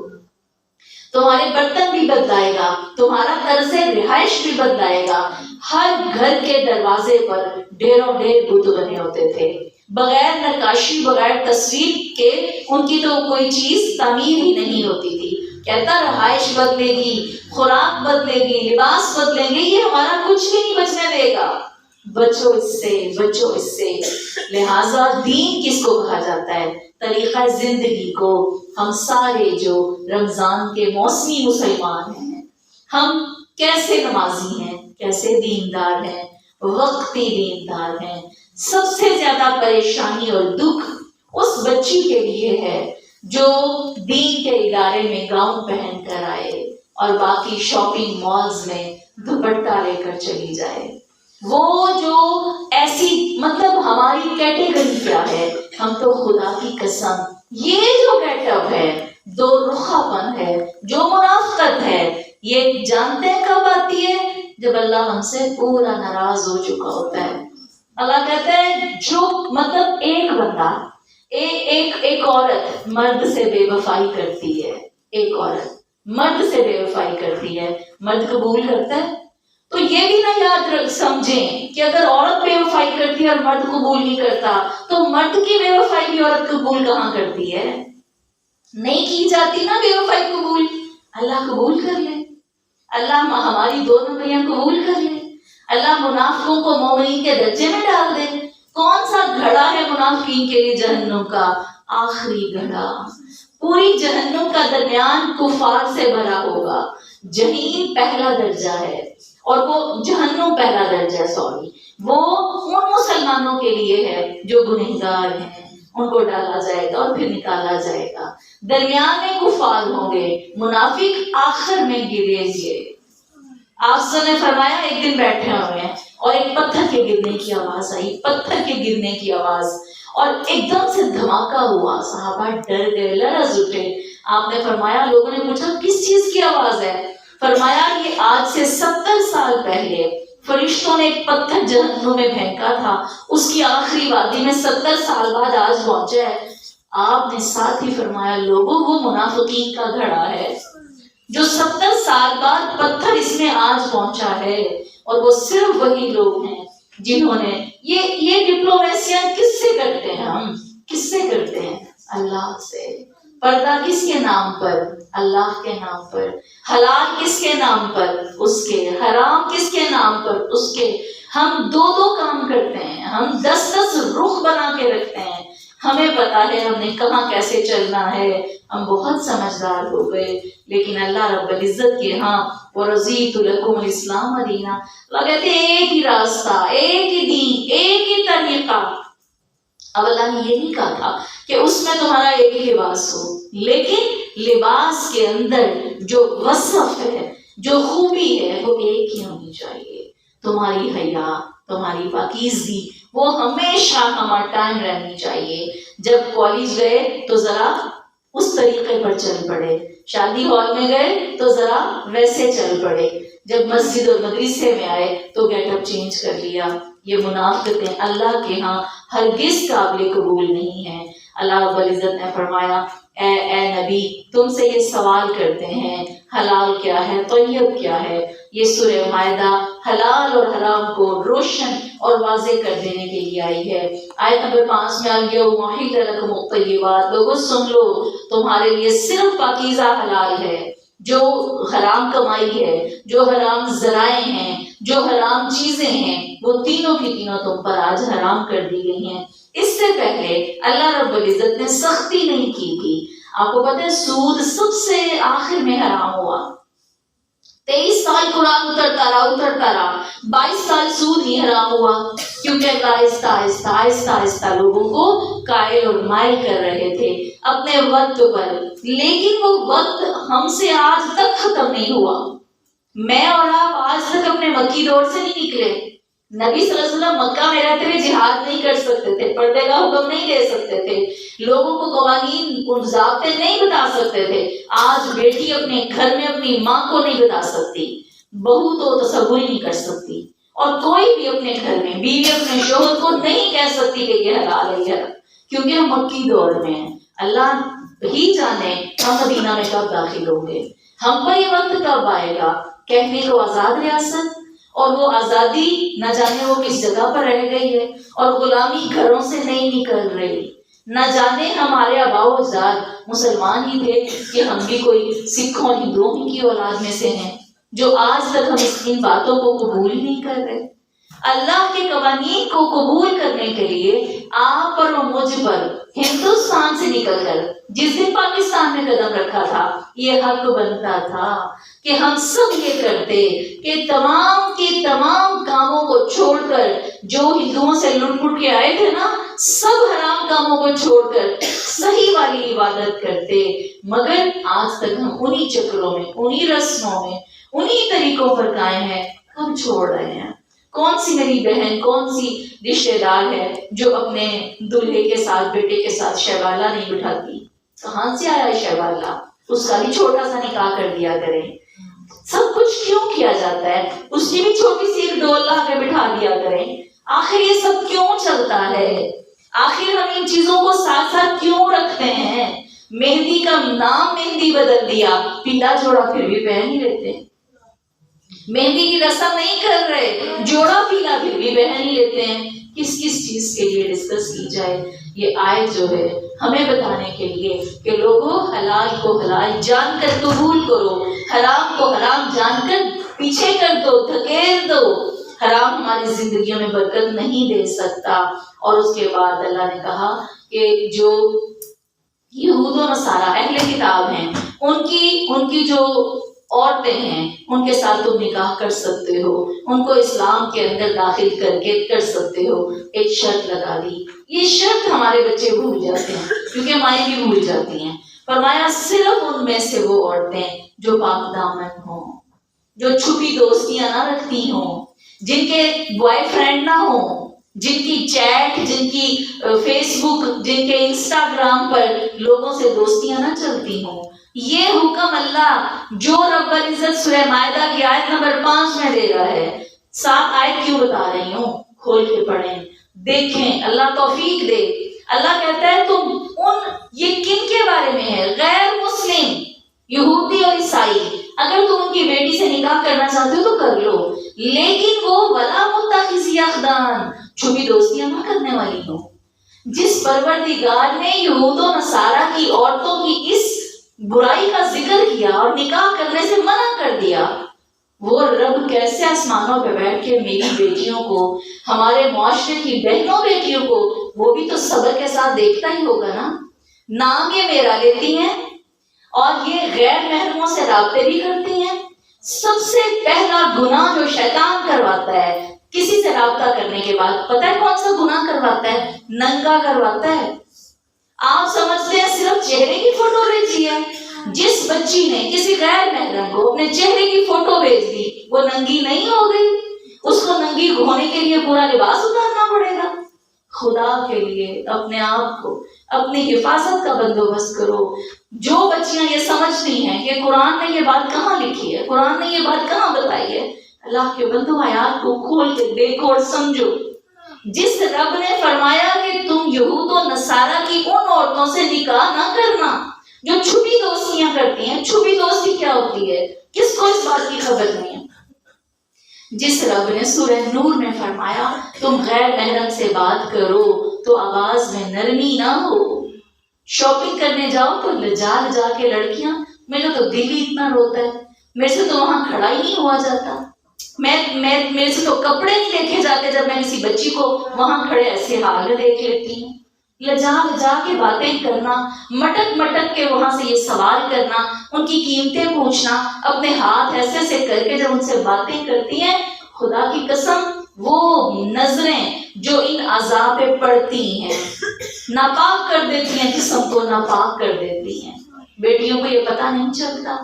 تمہارے برتن بھی بدلائے گا، تمہارا طرز رہائش بھی بدلائے گا۔ ہر گھر کے دروازے پر ڈھیروں ڈھیر بت بنے ہوتے تھے، بغیر نقاشی، بغیر تصویر کے ان کی تو کوئی چیز تعمیر ہی نہیں ہوتی تھی۔ کہتا رہائش بدلے گی، خوراک بدلے گی، لباس بدلیں گے، یہ ہمارا کچھ بھی نہیں بچنے دے گا۔ بچو اس سے، بچو اس سے۔ لہٰذا دین کس کو کہا جاتا ہے؟ طریقہ زندگی کو۔ ہم سارے جو رمضان کے موسمی مسلمان ہیں، ہم کیسے نمازی ہیں، کیسے دیندار ہیں، وقتی دیندار ہیں۔ سب سے زیادہ پریشانی اور دکھ اس بچی کے لیے ہے جو دین کے ادارے میں گاؤن پہن کر آئے اور باقی شاپنگ مالز میں دوپٹہ لے کر چلی جائے۔ وہ جو ایسی، مطلب ہماری کیٹیگری کیا ہے، ہم تو خدا کی قسم یہ جو گیٹ اپ ہے، دو رخا پن ہے، جو منافقت ہے، یہ جانتے ہیں کب آتی ہے؟ جب اللہ ہم سے پورا ناراض ہو چکا ہوتا ہے۔ اللہ کہتا ہے جو، مطلب ایک بندہ، ایک عورت مرد سے بے وفائی کرتی ہے، ایک عورت مرد سے بے وفائی کرتی ہے، مرد قبول کرتا ہے؟ تو یہ بھی نہ یاد رکھ سمجھیں کہ اگر عورت بے وفائی کرتی ہے اور مرد قبول نہیں کرتا تو مرد کی بے وفائی بھی عورت قبول کہاں کرتی ہے؟ نہیں کی جاتی نا بے وفائی قبول۔ اللہ قبول کر لے، اللہ ہماری دو نمبریاں قبول کر لے، اللہ منافقوں کو مومنین کے درجے میں ڈال دے۔ کون سا گھڑا ہے منافقین کے لیے جہنم کا؟ آخری گھڑا۔ پوری جہنم کا درمیان کفار سے بھرا ہوگا۔ جہنم پہلا درجہ ہے اور وہ جہنم پہلا درجہ ہے، وہ ان مسلمانوں کے لیے ہے جو گنہگار ہیں، ان کو ڈالا جائے گا اور پھر نکالا جائے گا۔ درمیان میں کفار ہوں گے، منافق آخر میں گریں گے۔ آپ نے فرمایا ایک دن بیٹھے ہوئے ہیں اور ایک پتھر کے گرنے کی آواز آئی، پتھر کے گرنے کی آواز، اور ایک دم سے دھماکہ ہوا، صحابہ ڈر گئے، لرز اٹھے۔ آپ نے فرمایا، لوگوں نے پوچھا کس چیز کی آواز ہے؟ فرمایا یہ آج سے 70 سال پہلے فرشتوں نے ایک پتھر جہنم میں پھینکا تھا، اس کی آخری وادی میں 70 سال بعد آج پہنچا ہے۔ آپ نے ساتھ ہی فرمایا لوگوں وہ منافقین کا گھڑا ہے جو 70 سال بعد پتھر اس میں آج پہنچا ہے، اور وہ صرف وہی لوگ ہیں جنہوں نے یہ ڈپلومیسیاں کس سے کرتے ہیں؟ ہم کس سے کرتے ہیں؟ اللہ سے۔ پردہ کس کے نام پر؟ اللہ کے نام پر۔ حلال کس کے نام پر؟ اس کے۔ حرام کس کے نام پر؟ اس کے۔ ہم دو کام کرتے ہیں، ہم 10 رخ بنا کے رکھتے ہیں، ہمیں پتا ہے ہم نے کہاں کیسے چلنا ہے، ہم بہت سمجھدار ہو گئے، لیکن اللہ رب العزت کے ہاں وَرَضِيتُ لَكُمُ الْإِسْلَامَ دِينًا، اللہ کہتے ہیں ایک ہی راستہ، ایک ہی دین، ایک ہی طریقہ۔ اب اللہ نے یہ نہیں کہا تھا کہ اس میں تمہارا ایک ہی لباس ہو، لیکن لباس کے اندر جو وصف ہے، جو خوبی ہے، وہ ایک ہی ہونی چاہیے۔ تمہاری حیا، تمہاری پاکیزگی وہ ہمیشہ ہمارا ٹائم رہنی چاہیے۔ جب کالج گئے تو ذرا اس طریقے پر چل پڑے، شادی ہال میں گئے تو ذرا ویسے چل پڑے، جب مسجد اور مدرسے میں آئے تو گیٹ اپ چینج کر لیا۔ یہ منافقتیں اللہ کے ہاں ہرگز قابل قبول نہیں ہیں۔ اللہ رب العزت نے فرمایا اے نبی تم سے یہ سوال کرتے ہیں حلال کیا ہے، طیب کیا ہے۔ یہ سورہ مائدہ حلال اور حرام کو روشن اور واضح کر دینے کے لیے آئی ہے۔ آیت نمبر 5 میں اليوم احل لکم الطیبات، لوگوں سن لو تمہارے لیے صرف پاکیزہ حلال ہے، جو حرام کمائی ہے، جو حرام ذرائع ہیں، جو حرام چیزیں ہیں، وہ تینوں کی تینوں تم پر آج حرام کر دی گئی ہیں۔ اس سے پہلے اللہ رب العزت نے سختی نہیں کی تھی، آپ کو پتہ ہے سود سب سے آخر میں حرام ہوا. 23 سال قرآن اترتا رہا 22 سال سود ہی حرام ہوا، کیونکہ اللہ آہستہ آہستہ لوگوں کو قائل اور مائل کر رہے تھے اپنے وقت پر. لیکن وہ وقت ہم سے آج تک ختم نہیں ہوا. میں اور آپ آج تک اپنے مکی دور سے نہیں نکلے. نبی صلی اللہ علیہ وسلم مکہ میں رہتے ہوئے جہاد نہیں کر سکتے تھے، پردے کا حکم نہیں دے سکتے تھے، لوگوں کو قوانین ضابطے نہیں بتا سکتے تھے. آج بیٹی اپنے گھر میں اپنی ماں کو نہیں بتا سکتی، بہو تو تصور ہی نہیں کر سکتی، اور کوئی بھی اپنے گھر میں بیوی اپنے شوہر کو نہیں کہہ سکتی کہ یہ حلال ہے یہ، کیونکہ ہم مکی دور میں ہیں. اللہ ہی جانے ہم مدینہ میں کب داخل ہوں گے، ہم پر یہ وقت کب آئے گا کہنے کو آزاد ریاست، اور وہ آزادی نہ جانے وہ کس جگہ پر رہ گئی ہے، اور غلامی گھروں سے نہیں نکل رہی. نہ جانے ہمارے آباء و اجداد مسلمان ہی تھے کہ ہم بھی کوئی سکھوں اور ہندوؤں کی اولاد میں سے ہیں، جو آج تک ہم ان باتوں کو قبول ہی نہیں کر رہے. اللہ کے قوانین کو قبول کرنے کے لیے آپ پر اور مجھ پر ہندوستان سے نکل کر جس دن پاکستان میں قدم رکھا تھا یہ حق بنتا تھا کہ ہم سب یہ کرتے کہ تمام کے تمام کاموں کو چھوڑ کر، جو ہندوؤں سے لٹ پٹ کے آئے تھے نا، سب حرام کاموں کو چھوڑ کر صحیح والی عبادت کرتے. مگر آج تک ہم انہی چکروں میں، انہی رسموں میں، انہی طریقوں پر قائم ہیں. کب چھوڑ رہے ہیں؟ کون سی میری بہن، کون سی رشتے دار ہے جو اپنے دلہے کے ساتھ، بیٹے کے ساتھ شہوالہ نہیں بٹھاتی؟ کہاں سے آیا ہے شہوالہ؟ اس کا بھی چھوٹا سا نکاح کر دیا کریں. سب کچھ کیوں کیا جاتا ہے؟ اس کی بھی چھوٹی سی ایک ڈول لا کے بٹھا دیا کریں. آخر یہ سب کیوں چلتا ہے؟ آخر ہم ان چیزوں کو ساتھ ساتھ کیوں رکھتے ہیں؟ مہندی کا نام مہندی بدل دیا، پیلا جوڑا پھر بھی پہن ہی لیتے ہیں. مہندی کی رسم نہیں کر رہے، جوڑا پیلا پھر بھی پہن ہی لیتے ہیں. کس چیز کے لیے ڈسکس کی جائے؟ یہ آیت جو ہے ہمیں بتانے کے لیے کہ لوگوں حلال کو حلال جان کر قبول کرو، حرام کو حرام جان کر پیچھے کر دو، دھکیل دو. حرام ہماری زندگیوں میں برکت نہیں دے سکتا. اور اس کے بعد اللہ نے کہا کہ جو یہود و نصارہ اہل کتاب ہیں، ان کی جو عورتیں ہیں ان کے ساتھ تم نکاح کر سکتے ہو، ان کو اسلام کے اندر داخل کر کے کر سکتے ہو. ایک شرط لگا دی. یہ شرط ہمارے بچے بھول جاتے ہیں کیونکہ مائیں بھی بھول جاتی ہیں. فرمایا صرف ان میں سے وہ عورتیں جو پاک دامن ہوں، جو چھپی دوستیاں نہ رکھتی ہوں، جن کے بوائے فرینڈ نہ ہوں، جن کی چیٹ، جن کی فیس بک، جن کے انسٹاگرام پر لوگوں سے دوستیاں نہ چلتی ہوں. یہ حکم اللہ جو رب العزت سورہ مائدہ کی آیت نمبر 5 میں دے رہا ہے. 7 آیت کیوں بتا رہی ہوں؟ کھول کے پڑھیں، دیکھیں، اللہ توفیق دے. اللہ کہتا ہے یہ کن کے بارے میں ہے؟ غیر مسلم، یہودی اور عیسائی. اگر تم ان کی بیٹی سے نکاح کرنا چاہتے ہو تو کر لو، لیکن وہ ولا متخذی اخدان، چھپی دوستیاں نہ کرنے والی ہو. جس پروردگار نے یہود و نصارہ کی عورتوں کی اس برائی کا ذکر کیا اور نکاح کرنے سے منع کر دیا، وہ رب کیسے آسمانوں پہ بیٹھ کے میری بیٹیوں کو، ہمارے معاشرے کی بہنوں بیٹیوں کو، وہ بھی تو صبر کے ساتھ دیکھتا ہی ہوگا نا. نام یہ میرا لیتی ہیں اور یہ غیر محرموں سے رابطے بھی کرتی ہیں. سب سے پہلا گناہ جو شیطان کرواتا ہے کسی سے رابطہ کرنے کے بعد، پتہ ہے کون سا گناہ کرواتا ہے؟ ننگا کرواتا ہے. آپ سمجھتے ہیں صرف چہرے کی فوٹو بھیجی ہے. جس بچی نے کسی غیر محرم کو اپنے چہرے کی فوٹو بھیج دی وہ ننگی نہیں ہو گئی؟ اس کو ننگی ہونے کے لیے پورا لباس اتارنا پڑے گا. خدا کے لیے اپنے آپ کو، اپنی حفاظت کا بندوبست کرو. جو بچیاں یہ سمجھتی ہیں کہ قرآن نے یہ بات کہاں لکھی ہے، قرآن نے یہ بات کہاں بتائی ہے، اللہ کے بندو آیات کو کھول کے دیکھو اور سمجھو. جس رب نے فرمایا کہ تم یہود و نصارہ کی ان عورتوں سے نکاح نہ کرنا جو چھپی دوستیاں کرتی ہیں. چھپی دوستی کیا ہوتی ہے؟ کس کو اس بات کی خبر نہیں ہے؟ جس رب نے سورہ نور میں فرمایا تم غیر محرم سے بات کرو تو آواز میں نرمی نہ ہو. شاپنگ کرنے جاؤ تو لجا کے لڑکیاں، میرا تو دل ہی اتنا روتا ہے، میرے سے تو وہاں کھڑا ہی نہیں ہوا جاتا، میرے سے تو کپڑے نہیں دیکھے جاتے جب میں کسی بچی کو وہاں کھڑے ایسے حال میں دیکھ لیتی ہوں. لجا لجا کے باتیں کرنا، مٹک مٹک کے وہاں سے یہ سوال کرنا، ان کی قیمتیں پوچھنا، اپنے ہاتھ ایسے ایسے کر کے جب ان سے باتیں کرتی ہیں، خدا کی قسم وہ نظریں جو ان اعضاء پہ پڑتی ہیں ناپاک کر دیتی ہیں، جسم کو ناپاک کر دیتی ہیں۔ بیٹیوں کو یہ پتہ نہیں چلتا،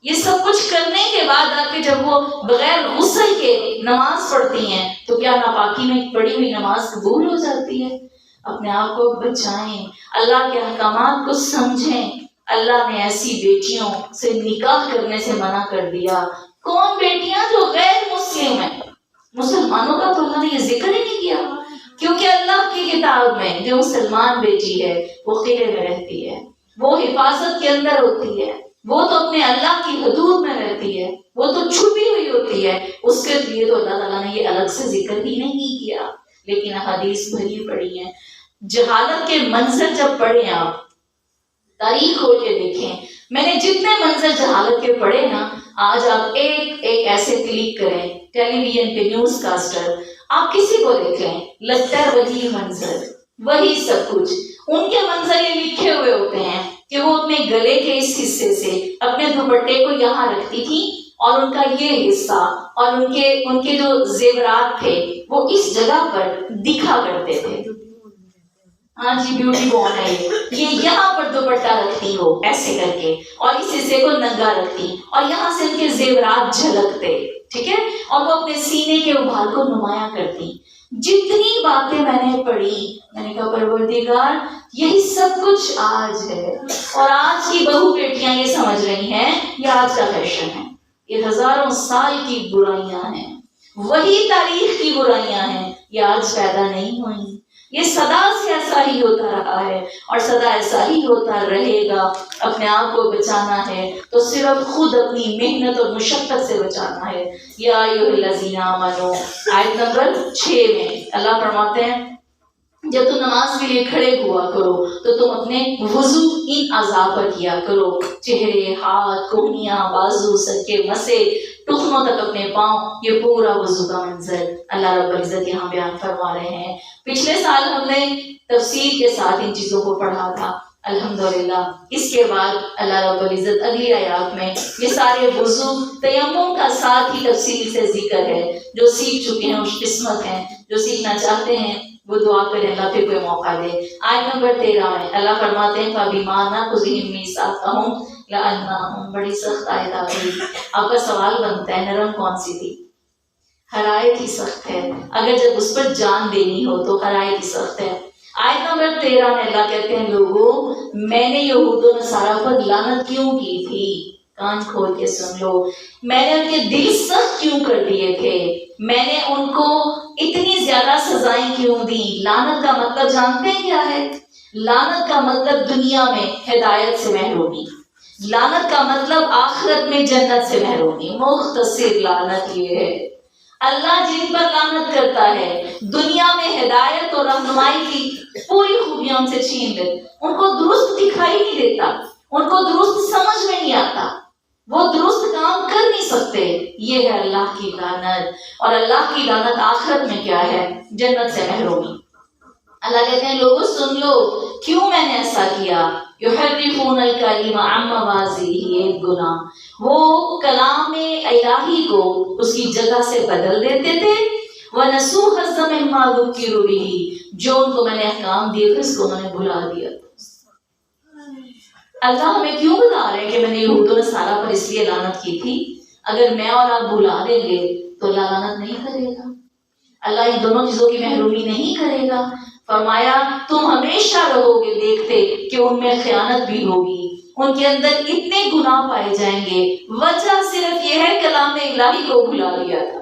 یہ سب کچھ کرنے کے بعد آ کے جب وہ بغیر غسل کے نماز پڑھتی ہیں تو کیا ناپاکی میں پڑھی ہوئی نماز قبول ہو جاتی ہے؟ اپنے آپ کو بچائیں، اللہ کے احکامات کو سمجھیں۔ اللہ نے ایسی بیٹیوں سے نکاح کرنے سے منع کر دیا۔ کون بیٹیاں؟ جو غیر مسلم ہیں۔ مسلمانوں کا تو اللہ نے یہ ذکر ہی نہیں کیا، کیونکہ اللہ کی کتاب میں جو مسلمان بیٹی ہے وہ قلعے میں رہتی ہے، وہ حفاظت کے اندر ہوتی ہے، وہ تو اپنے اللہ کی حدود میں رہتی ہے، وہ تو چھپی ہوئی ہوتی ہے، اس کے لیے تو اللہ تعالیٰ نے یہ الگ سے ذکر ہی نہیں کیا۔ لیکن حدیث بھری پڑی ہیں، جہالت کے منظر جب پڑھیں، آپ تاریخ کھول کے دیکھیں، میں نے جتنے منظر جہالت کے پڑھے نا، آج آپ ایک ایسے کلک کریں ٹیلی ویژن پہ، نیوز کاسٹر، آپ کسی کو دیکھ لیں، لگتا ہے وہی منظر، وہی سب کچھ۔ ان کے منظر یہ لکھے ہوئے ہوتے ہیں کہ وہ اپنے گلے کے اس حصے سے اپنے دوپٹے کو یہاں رکھتی تھی، اور ان کا یہ حصہ اور ان کے جو زیورات تھے وہ اس جگہ پر دکھا کرتے تھے۔ ہاں جی، بیوٹی بون ہے یہ یہاں پر دوپٹہ رکھتی ہو ایسے کر کے، اور اس حصے کو ننگا رکھتی، اور یہاں سے ان کے زیورات جھلکتے، ٹھیک ہے، اور وہ اپنے سینے کے ابھار کو نمایاں کرتی۔ جتنی باتیں میں نے پڑھی، میں نے کہا پروردگار یہی سب کچھ آج ہے، اور آج کی بہو بیٹیاں یہ سمجھ رہی ہیں یہ آج کا فیشن ہے، یہ ہزاروں سال کی برائیاں ہیں، وہی تاریخ کی برائیاں ہیں، یہ آج پیدا نہیں ہوئی، یہ صدا سے ایسا ہی ہوتا رہا ہے اور صدا ایسا ہی ہوتا رہے گا۔ اپنے آپ کو بچانا ہے تو صرف خود اپنی محنت اور مشقت سے بچانا ہے۔ یا ایھا الذین آمنو، آیت نمبر 6 میں اللہ فرماتے ہیں جب تم نماز کے لیے کھڑے ہوا کرو تو تم اپنے وضو ان اعضاء پر کیا کرو، چہرے، ہاتھ، کونیاں، بازو، سر کے مسے، ٹخنوں تک اپنے پاؤں، یہ پورا وضو کا منظر اللہ رب العزت یہاں بیان فرما رہے ہیں۔ پچھلے سال ہم نے تفصیل کے ساتھ ان چیزوں کو پڑھا تھا، الحمدللہ۔ اس کے بعد اللہ رب العزت اگلی آیات میں یہ سارے وضو تیمم کا ساتھ ہی تفصیل سے ذکر ہے۔ جو سیکھ چکے ہیں اس قسمت ہیں، جو سیکھنا چاہتے ہیں وہ دعا کریں اللہ پھر کوئی موقع دے۔ آیت نمبر 13 میں اللہ فرماتے ہیں فَبِمَا نَقْضِهِم مِّيثَاقَهُمْ لَعَنَّاهُمْ، بڑی سخت آیت آ گئی۔ آپ کا سوال بنتا ہے نرم کون سی تھی؟ ہر آیت ہی سخت ہے، اگر جب اس پر جان دینی ہو تو ہر آیت ہی سخت ہے۔ آیت نمبر 13 میں اللہ کہتے ہیں لوگوں میں نے یہود و نصارہ پر لعنت کیوں کی تھی؟ کان کھول کے سن لو، میں نے ان کے دل سخت کیوں کر دیے تھے، میں نے ان کو اتنی زیادہ سزائیں کیوں دی۔ لعنت کا مطلب جانتے ہیں کیا ہے؟ لعنت کا مطلب دنیا میں ہدایت سے محرومی، لعنت کا مطلب آخرت میں جنت سے محرومی۔ مختصر لعنت یہ ہے، اللہ جن پر لعنت کرتا ہے دنیا میں ہدایت اور رہنمائی کی پوری خوبیاں ان سے چھین لے، ان کو درست دکھائی نہیں دیتا، ان کو درست سمجھ میں نہیں آتا، وہ درست کام کر نہیں سکتے، یہ ہے اللہ کی لعنت۔ اور اللہ کی لعنت آخرت میں کیا ہے؟ جنت سے محرومی۔ اللہ کہتے ہیں لوگوں سن لو کیوں میں نے ایسا کیا، یحرفون الکلم عن مواضعہ، ایک گناہ، وہ کلام الہی کو اس کی جگہ سے بدل دیتے تھے، وَنَسُوا حَظًّا مِمَّا ذُكِّرُوا بِهِ، جو ان کو میں نے احکام دیے تھے اس کو انہوں نے بھلا دیا۔ اللہ ہمیں کیوں بتا رہے ہیں کہ میں نے یہود و نصارہ پر اس لیے لعنت کی تھی؟ اگر میں اور آپ بھلا دیں گے تو اللہ لعنت نہیں کرے گا، اللہ ان دونوں چیزوں کی محرومی نہیں کرے گا۔ فرمایا تم ہمیشہ رہو گے دیکھتے کہ ان میں خیانت بھی ہوگی، ان کے اندر اتنے گناہ پائے جائیں گے، وجہ صرف یہ ہے کلام الہی کو بھلا دیا تھا،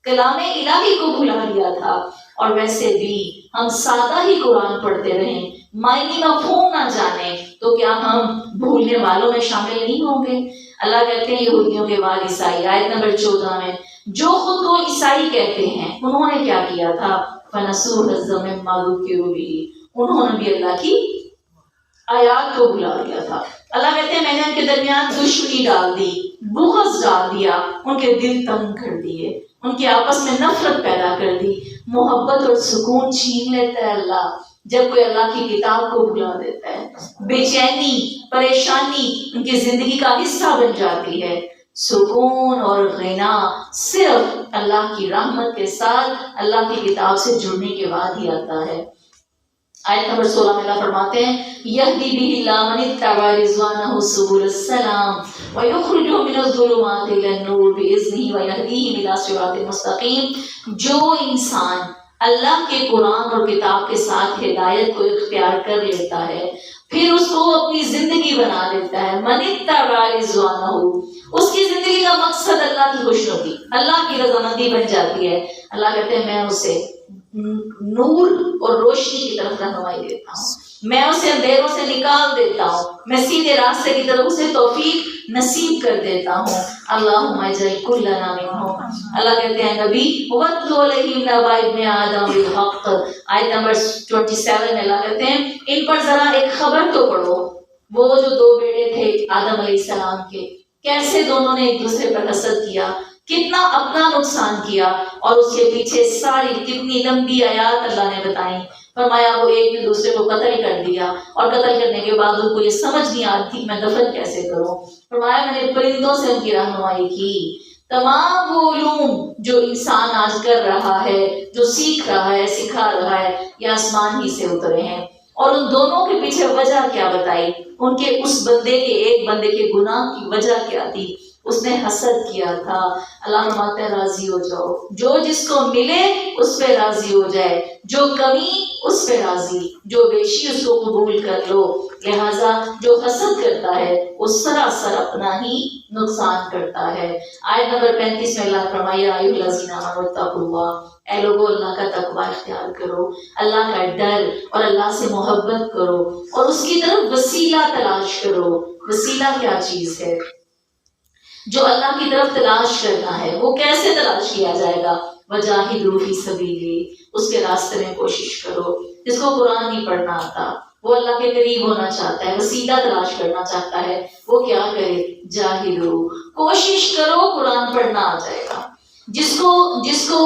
کلام الہی کو بھلا دیا تھا۔ اور ویسے بھی ہم سادہ ہی قرآن پڑھتے رہیں، معنی مفہوم نہ جانے تو کیا ہم بھولنے والوں میں شامل نہیں ہوں گے؟ اللہ کہتے ہیں یہودیوں کے بعد عیسائی، آیت نمبر 14 میں، جو خود کو عیسائی کہتے ہیں انہوں نے کیا کیا تھا؟ فَنَسُوا حَظًّا مِمَّا ذُكِّرُوا بِهِ، انہوں نے بھی اللہ کی آیات کو بھلا دیا تھا۔ اللہ کہتے ہیں میں نے ان کے درمیان دشمنی ڈال دی، بغض ڈال دیا، ان کے دل تنگ کر دیے، ان کے آپس میں نفرت پیدا کر دی، محبت اور سکون چھین لیتا ہے اللہ۔ جب کوئی اللہ کی کتاب کو بھلا دیتا ہے، بے چینی پریشانی ان کی زندگی کا حصہ بن جاتی ہے۔ سکون اور غنا صرف اللہ کی رحمت کے ساتھ اللہ کی کتاب سے جڑنے کے بعد ہی آتا ہے۔ آیت نمبر 16 میں اللہ فرماتے ہیں یہدی بہ اللہ من اتبع رضوانہ سبل السلام ویخرجہم من الظلمات الی النور باذنہ ویہدیہم الی صراط مستقیم۔ جو انسان اللہ کے قرآن اور کتاب کے ساتھ ہدایت کو اختیار کر لیتا ہے، پھر اس کو اپنی زندگی بنا لیتا ہے، من اتبع رضوانہ، اس کی زندگی کا مقصد اللہ کی خوشنودی، اللہ کی رضامندی بن جاتی ہے۔ اللہ کہتے ہیں میں اسے نور اور روشنی کی طرف رہنمائی دیتا ہوں، میں اسے اندھیروں سے نکال دیتا ہوں، میں سیدھے راستے کی طرف اسے توفیق نصیب کر دیتا ہوں۔ اللہم اجعل کلنا منہم۔ اللہ کہتے ہیں نبی وَاتْلُ عَلَيْهِمْ نَبَأَ ابْنِ آدَمَ بِالْحَقِّ، آیت نمبر 27 میں اللہ کہتے ہیں ان پر ذرا ایک خبر تو پڑھو، وہ جو دو بیٹے تھے آدم علیہ السلام کے، کیسے دونوں نے ایک دوسرے پر حسد کیا، کتنا اپنا نقصان کیا، اور اس کے پیچھے ساری کتنی لمبی آیات اللہ نے بتائیں۔ فرمایا وہ ایک نے دوسرے کو قتل کر دیا، اور قتل کرنے کے بعد ان کو یہ سمجھ نہیں آتی میں دفن کیسے کروں۔ فرمایا میں نے پرندوں سے ان کی رہنمائی کی۔ تمام وہ علوم جو انسان آج کر رہا ہے، جو سیکھ رہا ہے، سکھا رہا ہے، یہ آسمان ہی سے اترے ہیں۔ اور ان دونوں کے پیچھے وجہ کیا بتائی، ان کے اس بندے کے، ایک بندے کے گناہ کی وجہ کیا تھی، اس نے حسد کیا تھا۔ اللہ فرماتے ہیں راضی ہو جاؤ، جو جس کو ملے اس پہ راضی ہو جائے، جو کمی اس پہ راضی، جو بیشی اس کو قبول کر لو۔ لہٰذا جو حسد کرتا ہے وہ سراسر اپنا ہی نقصان کرتا ہے۔ آیت نمبر 35 میں اللہ فرمایا یا ایھا الذین آمنوا اتقوا اللہ، اے لوگو اللہ کا تقوی اختیار کرو، اللہ کا ڈر اور اللہ سے محبت کرو، اور اس کی طرف وسیلہ تلاش کرو۔ وسیلہ کیا چیز ہے جو اللہ کی طرف تلاش کرنا ہے، وہ کیسے تلاش کیا جائے گا؟ وجاہدوا فی سبیلہ، اس کے راستے میں کوشش کرو۔ جس کو قرآن نہیں پڑھنا آتا، وہ اللہ کے قریب ہونا چاہتا ہے، وسیلہ تلاش کرنا چاہتا ہے، وہ کیا کرے؟ جاہدو، کوشش کرو، قرآن پڑھنا آ جائے گا۔ جس کو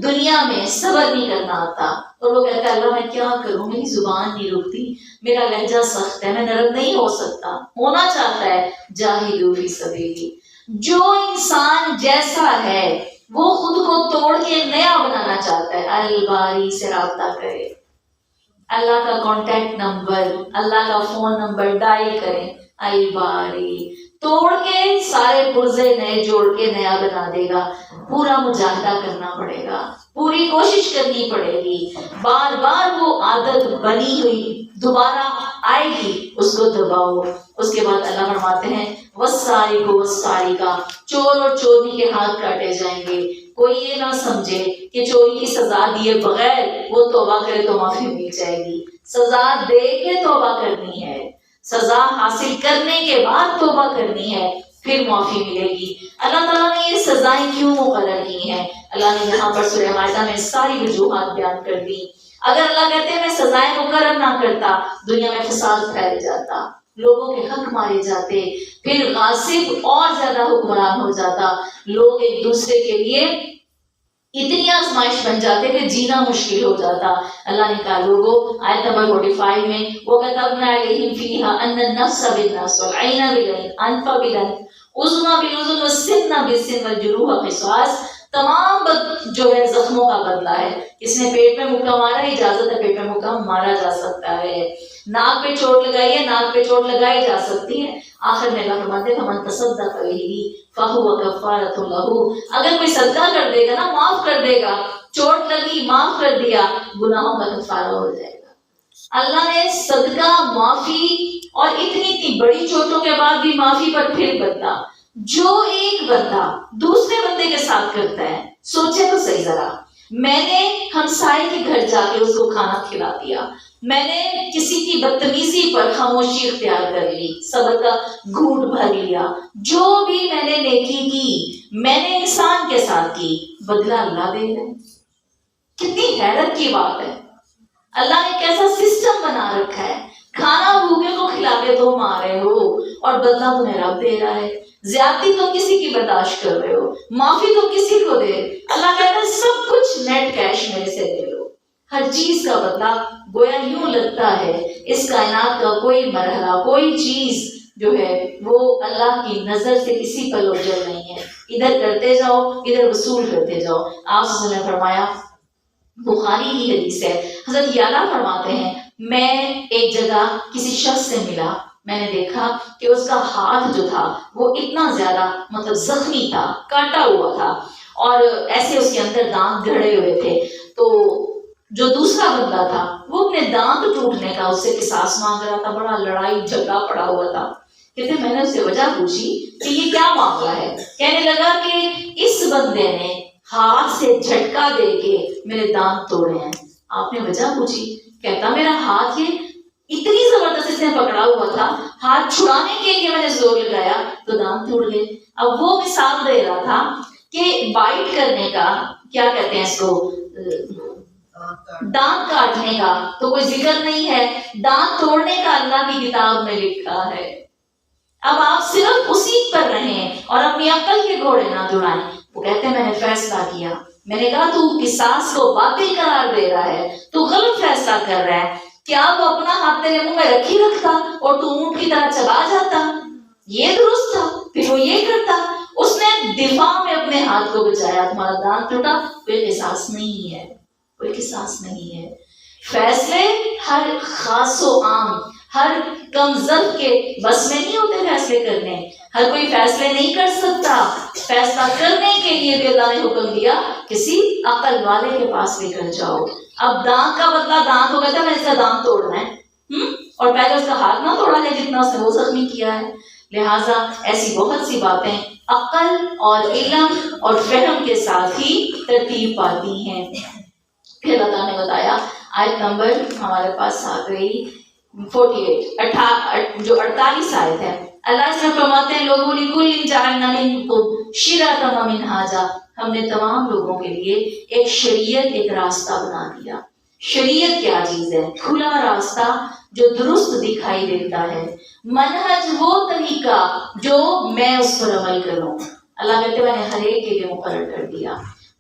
دنیا میں صبر نہیں کرنا آتا، اور وہ کہتا ہے اللہ میں کیا کروں، میری زبان نہیں رکتی، میرا لہجہ سخت ہے، میں نرم نہیں ہو سکتا، ہونا چاہتا ہے، جاہدوا فی سبیلہ۔ جو انسان جیسا ہے وہ خود کو توڑ کے نیا بنانا چاہتا ہے، الباری سے رابطہ کرے، اللہ کا کانٹیکٹ نمبر، اللہ کا فون نمبر ڈائل کریں، الباری، توڑ کے سارے پرزے نئے جوڑ کے نیا بنا دے گا۔ پورا مجاہدہ کرنا پڑے گا، پوری کوشش کرنی پڑے گی، بار بار وہ عادت بنی ہوئی دوبارہ آئے گی، اس کو دباؤ۔ اس کے بعد اللہ فرماتے ہیں والسارق والسارقہ، چور اور چورنی کے ہاتھ کاٹے جائیں گے۔ کوئی یہ نہ سمجھے کہ چوری کی سزا دیے بغیر وہ توبہ کرے تو معافی مل جائے گی، سزا دے کے توبہ کرنی ہے، سزا حاصل کرنے کے بعد توبہ کرنی ہے، پھر معافی ملے گی۔ اللہ تعالیٰ نے یہ سزائیں کیوں مقرر کی ہیں؟ اللہ نے یہاں پر سورہ مائدہ میں ساری وجوہات بیان کر دی۔ اگر اللہ کہتے ہیں میں سزائیں مقرر نہ کرتا، دنیا میں فساد پھیل جاتا، لوگوں کے حق مارے جاتے، پھر غاصب اور زیادہ حکمران ہو جاتا، لوگ ایک دوسرے کے لیے اتنی آزمائش بن جاتے کہ جینا مشکل ہو جاتا۔ اللہ نے کہا لوگوں، آیت نمبر 45 میں وَكَتَبْنَا عَلَيْهِمْ فِيهَا أَنَّ النَّفْسَ بِالنَّفْسِ وَالْعَيْنَ بِالْعَيْنِ وَالْأَنْفَ بِالْأَنْفِ وَالْأُذُنَ بِالْأُذُنِ وَالسِّنَّ بِالسِّنِّ وَالْجُرُوحَ قِصَاص۔ تمام جو ہے زخموں کا بدلہ ہے، کس نے پیٹ میں مکہ مارا، اجازت ہے پیٹ میں مکہ مارا جا سکتا ہے، ناک پہ چوٹ لگائی ہے، ناک پہ چوٹ لگائی جا سکتی ہے۔ آخر میں اللہ فرماتے ہیں فَمَن تَصَدَّقَ بِهِ فَهُوَ كَفَّارَةٌ لَهُ، اگر کوئی صدقہ کر دے گا نا، معاف کر دے گا، چوٹ لگی معاف کر دیا، گناہوں کا کفارہ ہو جائے گا۔ اللہ نے صدقہ، معافی اور اتنی بڑی چوٹوں کے بعد بھی معافی پر پھر بدلا۔ جو ایک بندہ دوسرے بندے کے ساتھ کرتا ہے، سوچے تو صحیح ذرا، میں نے ہمسائے کے گھر جا کے اس کو کھانا کھلا دیا، میں نے کسی کی بدتمیزی پر خاموشی اختیار کر لی، صبر کا گھونٹ بھر لیا، جو بھی میں نے نیکی کی میں نے انسان کے ساتھ کی، بدلہ اللہ دے گا۔ کتنی حیرت کی بات ہے، اللہ نے کیسا سسٹم بنا رکھا ہے، کھانا بھوکے کو کھلا کے تم آ رہے ہو اور بدلہ تمہیں رب دے رہا ہے، زیادتی تو کسی کی برداشت کر رہے ہو، معافی تو کسی کو دے، اللہ کہتا ہے سب کچھ نیٹ کیش میرے سے لے لو، ہر چیز کا بدلہ گویا یوں لگتا ہے اس کائنات کا کوئی مرحلہ، کوئی چیز جو ہے وہ اللہ کی نظر سے کسی پر اوجھل نہیں ہے، ادھر کرتے جاؤ ادھر وصول کرتے جاؤ۔ آپ نے فرمایا، بخاری کی حدیث ہے، حضرت یعلا فرماتے ہیں میں ایک جگہ کسی شخص سے ملا، میں نے دیکھا کہ اس کا ہاتھ جو تھا وہ اتنا زیادہ مطلب زخمی تھا، کاٹا ہوا تھا، اور ایسے اس کے اندر دانت گھڑے ہوئے تھے۔ تو جو دوسرا بندہ تھا وہ اپنے دانت ٹوٹنے کا اس سے قصاص مانگ رہا تھا، بڑا لڑائی جھگڑا پڑا ہوا تھا۔ کہتے میں نے اس سے وجہ پوچھی کہ یہ کیا معاملہ ہے؟ کہنے لگا کہ اس بندے نے ہاتھ سے جھٹکا دے کے میرے دانت توڑے ہیں۔ آپ نے وجہ پوچھی؟ کہتا میرا ہاتھ یہ اتنی زبردست اس نے پکڑا ہوا تھا، ہاتھ چھڑانے کے لیے میں نے زور لگایا تو دانت ٹوٹ گئے۔ اب وہ مثال دے رہا تھا کہ بائٹ کرنے کا کیا کہتے ہیں اس کو، دانت کاٹنے کا تو کوئی ذکر نہیں ہے، دانت توڑنے کا اللہ کی کتاب میں لکھا ہے۔ اب آپ صرف اسی پر رہیں اور اپنی عقل کے گھوڑے نہ دوڑائیں۔ وہ کہتے ہیں میں نے فیصلہ کیا، میں نے کہا تو قصاص کو باطل قرار دے رہا ہے، تو غلط فیصلہ کر رہا ہے، کیا وہ اپنا ہاتھ تیرے منہ میں رکھی رکھتا اور تو اونٹ کی طرح چبا جاتا؟ یہ درست تھا، پھر وہ یہ کرتا۔ اس نے دفاع میں اپنے ہاتھ کو بچایا، تمہارا دانت ٹوٹا، کوئی قصاص نہیں ہے، کوئی قصاص نہیں ہے۔ فیصلے ہر خاص و عام، ہر کم ضرب کے بس میں نہیں ہوتے فیصلے کرنے، ہر کوئی فیصلے نہیں کر سکتا۔ فیصلہ کرنے کے لیے بھی اللہ نے حکم دیا کسی عقل والے کے پاس لے کر جاؤ۔ اب دانت کا بدلہ دانت ہو گیا تھا، میں اس کا دانت توڑنا ہے، اور پہلے اس کا ہاتھ نہ توڑا ہے جتنا اس نے وہ زخمی کیا ہے۔ لہٰذا ایسی بہت سی باتیں عقل اور علم اور فہم کے ساتھ ہی ترتیب پاتی ہیں۔ پھر اللہ نے بتایا، آیت نمبر ہمارے پاس آ گئی 48 جو 48 آیت ہے، اللہ اس میں فرماتے ہیں لوگوں لِكُلٍّ جَعَلْنَا مِنكُمْ شِرْعَةً وَمِنْهَاجًا، ہم نے تمام لوگوں کے لیے ایک شریعت، ایک راستہ بنا دیا۔ شریعت کیا چیز ہے؟ کھلا راستہ جو درست دکھائی دیتا ہے، منہج وہ طریقہ جو میں اس پر عمل کروں۔ اللہ کہتے میں نے ہر ایک کے لیے مقرر کر دیا۔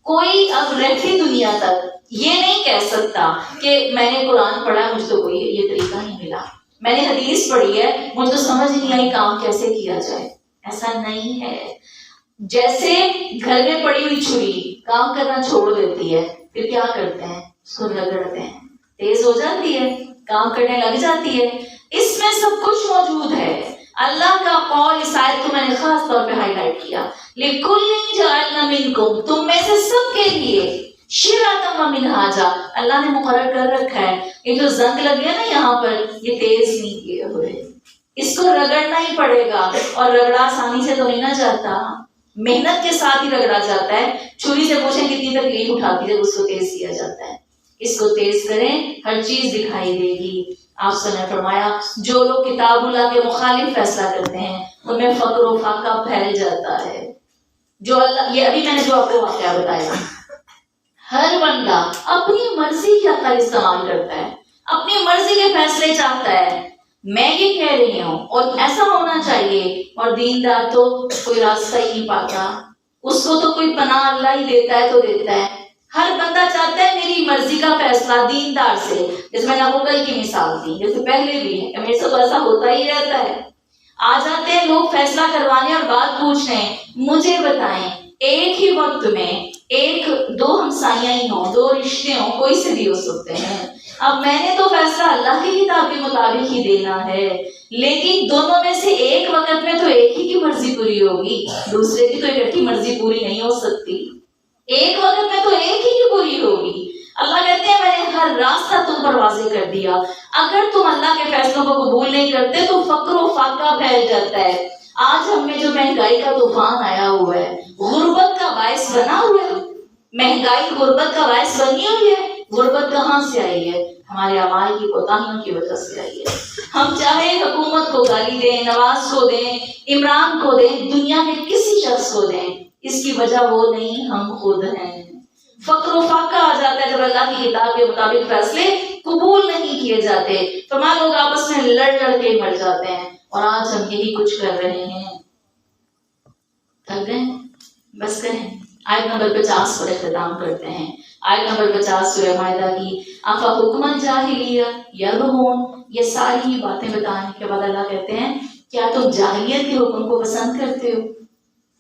کوئی اب رہتی دنیا تک یہ نہیں کہہ سکتا کہ میں نے قرآن پڑھا مجھ تو کوئی یہ طریقہ نہیں ملا، میں نے حدیث پڑھی ہے مجھ تو سمجھ نہیں آئی کام کیسے کیا جائے۔ ایسا نہیں ہے۔ جیسے گھر میں پڑی ہوئی چھری کام کرنا چھوڑ دیتی ہے، پھر کیا کرتے ہیں؟ اس کو رگڑتے ہیں، تیز ہو جاتی ہے، کام کرنے لگ جاتی ہے۔ اس میں سب کچھ موجود ہے۔ اللہ کا قول اس آیت کو میں نے خاص طور پہ ہائی لائٹ کیا، لِكُلٍّ جَعَلْنَا مِنكُمْ، تم میں سے سب کے لیے شِرْعَةً وَمِنْهَاجًا، اللہ نے مقرر کر رکھا ہے۔ یہ جو زنگ لگے نا یہاں پر، یہ تیز نہیں کیے ہوئے، اس کو رگڑنا ہی پڑے گا، اور رگڑا آسانی سے تو نہیں نہ جاتا، محنت کے ساتھ ہی رگڑا جاتا ہے۔ چھری سے پوچھیں کتنی تکلیف اٹھاتی ہے جب اس کو تیز کیا جاتا ہے۔ اس کو تیز کریں، ہر چیز دکھائی دے گی۔ آپ سے نے فرمایا جو لوگ کتاب اللہ کے مخالف فیصلہ کرتے ہیں ان میں فقر و فاقہ پھیل جاتا ہے۔ جو اللہ، یہ ابھی میں نے جو آپ کو واقعہ بتایا، ہر بندہ اپنی مرضی کی عقل استعمال کرتا ہے، اپنی مرضی کے فیصلے چاہتا ہے۔ میں یہ کہہ رہی ہوں اور ایسا ہونا چاہیے، اور دیندار تو کوئی راستہ ہی نہیں پاتا، اس کو تو کوئی پناہ اللہ ہی دیتا ہے تو دیتا ہے۔ ہر بندہ چاہتا ہے میری مرضی کا فیصلہ دیندار سے، جیسے میں نے آپ کو کل کی مثال دی، جیسے پہلے بھی ہے، میرے سے تو ایسا ہوتا ہی رہتا ہے۔ آ جاتے ہیں لوگ فیصلہ کروانے اور بات پوچھنے، مجھے بتائیں ایک ہی وقت میں ایک دو ہمسایاں ہی ہوں، دو رشتے ہوں، کوئی سے بھی ہو سکتے ہیں۔ اب میں نے تو فیصلہ اللہ کی کتاب کے مطابق ہی دینا ہے، لیکن دونوں میں سے ایک وقت میں تو ایک ہی کی مرضی پوری ہوگی، دوسرے کی تو اکٹھی مرضی پوری نہیں ہو سکتی۔ ایک وقت میں تو ایک ہی کی پوری ہوگی۔ اللہ کہتے ہیں میں نے ہر راستہ تم پر واضح کر دیا، اگر تم اللہ کے فیصلوں کو قبول نہیں کرتے تو فقر و فاقہ پھیل جاتا ہے۔ آج ہم میں جو مہنگائی کا طوفان آیا ہوا ہے، غربت کا باعث بنا ہوا ہے، مہنگائی غربت کا باعث بنی ہوئی ہے۔ غربت کہاں سے آئی ہے؟ ہمارے اعمال کی کوتاہیوں کی وجہ سے آئی ہے۔ ہم چاہے حکومت کو گالی دیں، نواز کو دیں، عمران کو دیں، دنیا کے کسی شخص کو دیں، اس کی وجہ وہ نہیں، ہم خود ہیں۔ فقر و فاقہ آ جاتا ہے جب اللہ کی کتاب کے مطابق فیصلے قبول نہیں کیے جاتے، فرمایا لوگ آپس میں لڑ کے مر جاتے ہیں، اور آج ہم یہی کچھ کر رہے ہیں۔ تھک گئے؟ بس کریں، آیت نمبر 50 پر اختتام کرتے ہیں۔ آیت نمبر 50 سورہ مائدہ کی آفا حکم جاہلیہ یبغون، یہ ساری باتیں بتانے کے بعد اللہ کہتے ہیں کیا تم جاہلیت کے حکم کو پسند کرتے ہو؟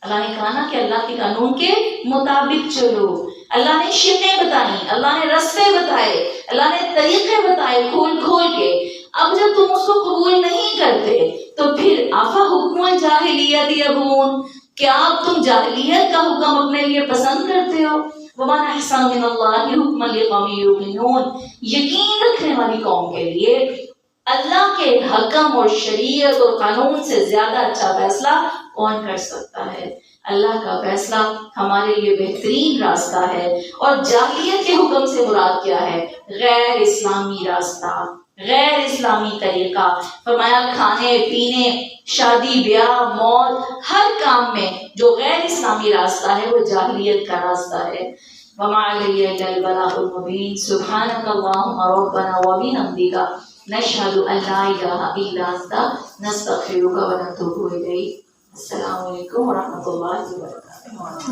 اللہ نے کہا نا کہ اللہ کے قانون کے مطابق چلو، اللہ نے شرطیں بتائیں، اللہ نے رستے بتائے، اللہ نے طریقے بتائے کھول کھول کے، اب جب تم اس کو قبول نہیں کرتے تو پھر آفا حکم الجاہلیت یبغون، کیا اب تم جاہلیت کا حکم اپنے لیے پسند کرتے ہو؟ وَمَنْ أَحْسَنُ مِنَ اللَّهِ حُكْمًا لِقَوْمٍ يُوقِنُونَ، یقین رکھنے والی قوم کے لیے اللہ کے حکم اور شریعت اور قانون سے زیادہ اچھا فیصلہ کون کر سکتا ہے؟ اللہ کا فیصلہ ہمارے لیے بہترین راستہ ہے۔ اور جاہلیت کے حکم سے مراد کیا ہے؟ غیر اسلامی راستہ، غیر اسلامی طریقہ۔ فرمایا کھانے پینے، شادی بیاہ، موت، ہر کام میں جو غیر اسلامی راستہ ہے وہ جاہلیت کا راستہ ہے۔ وَمَا عَلَيَّ إِلَّا الْبَلَاغُ الْمُبِينُ سُبْحَانَكَ اللَّهُمَّ رَبَّنَا وَبِحَمْدِكَ نَشْهَدُ أَن لَّا إِلَٰهَ إِلَّا أَنتَ نَسْتَغْفِرُكَ وَنَتُوبُ إِلَيْكَ۔ السلام علیکم ورحمۃ اللہ وبرکاتہ۔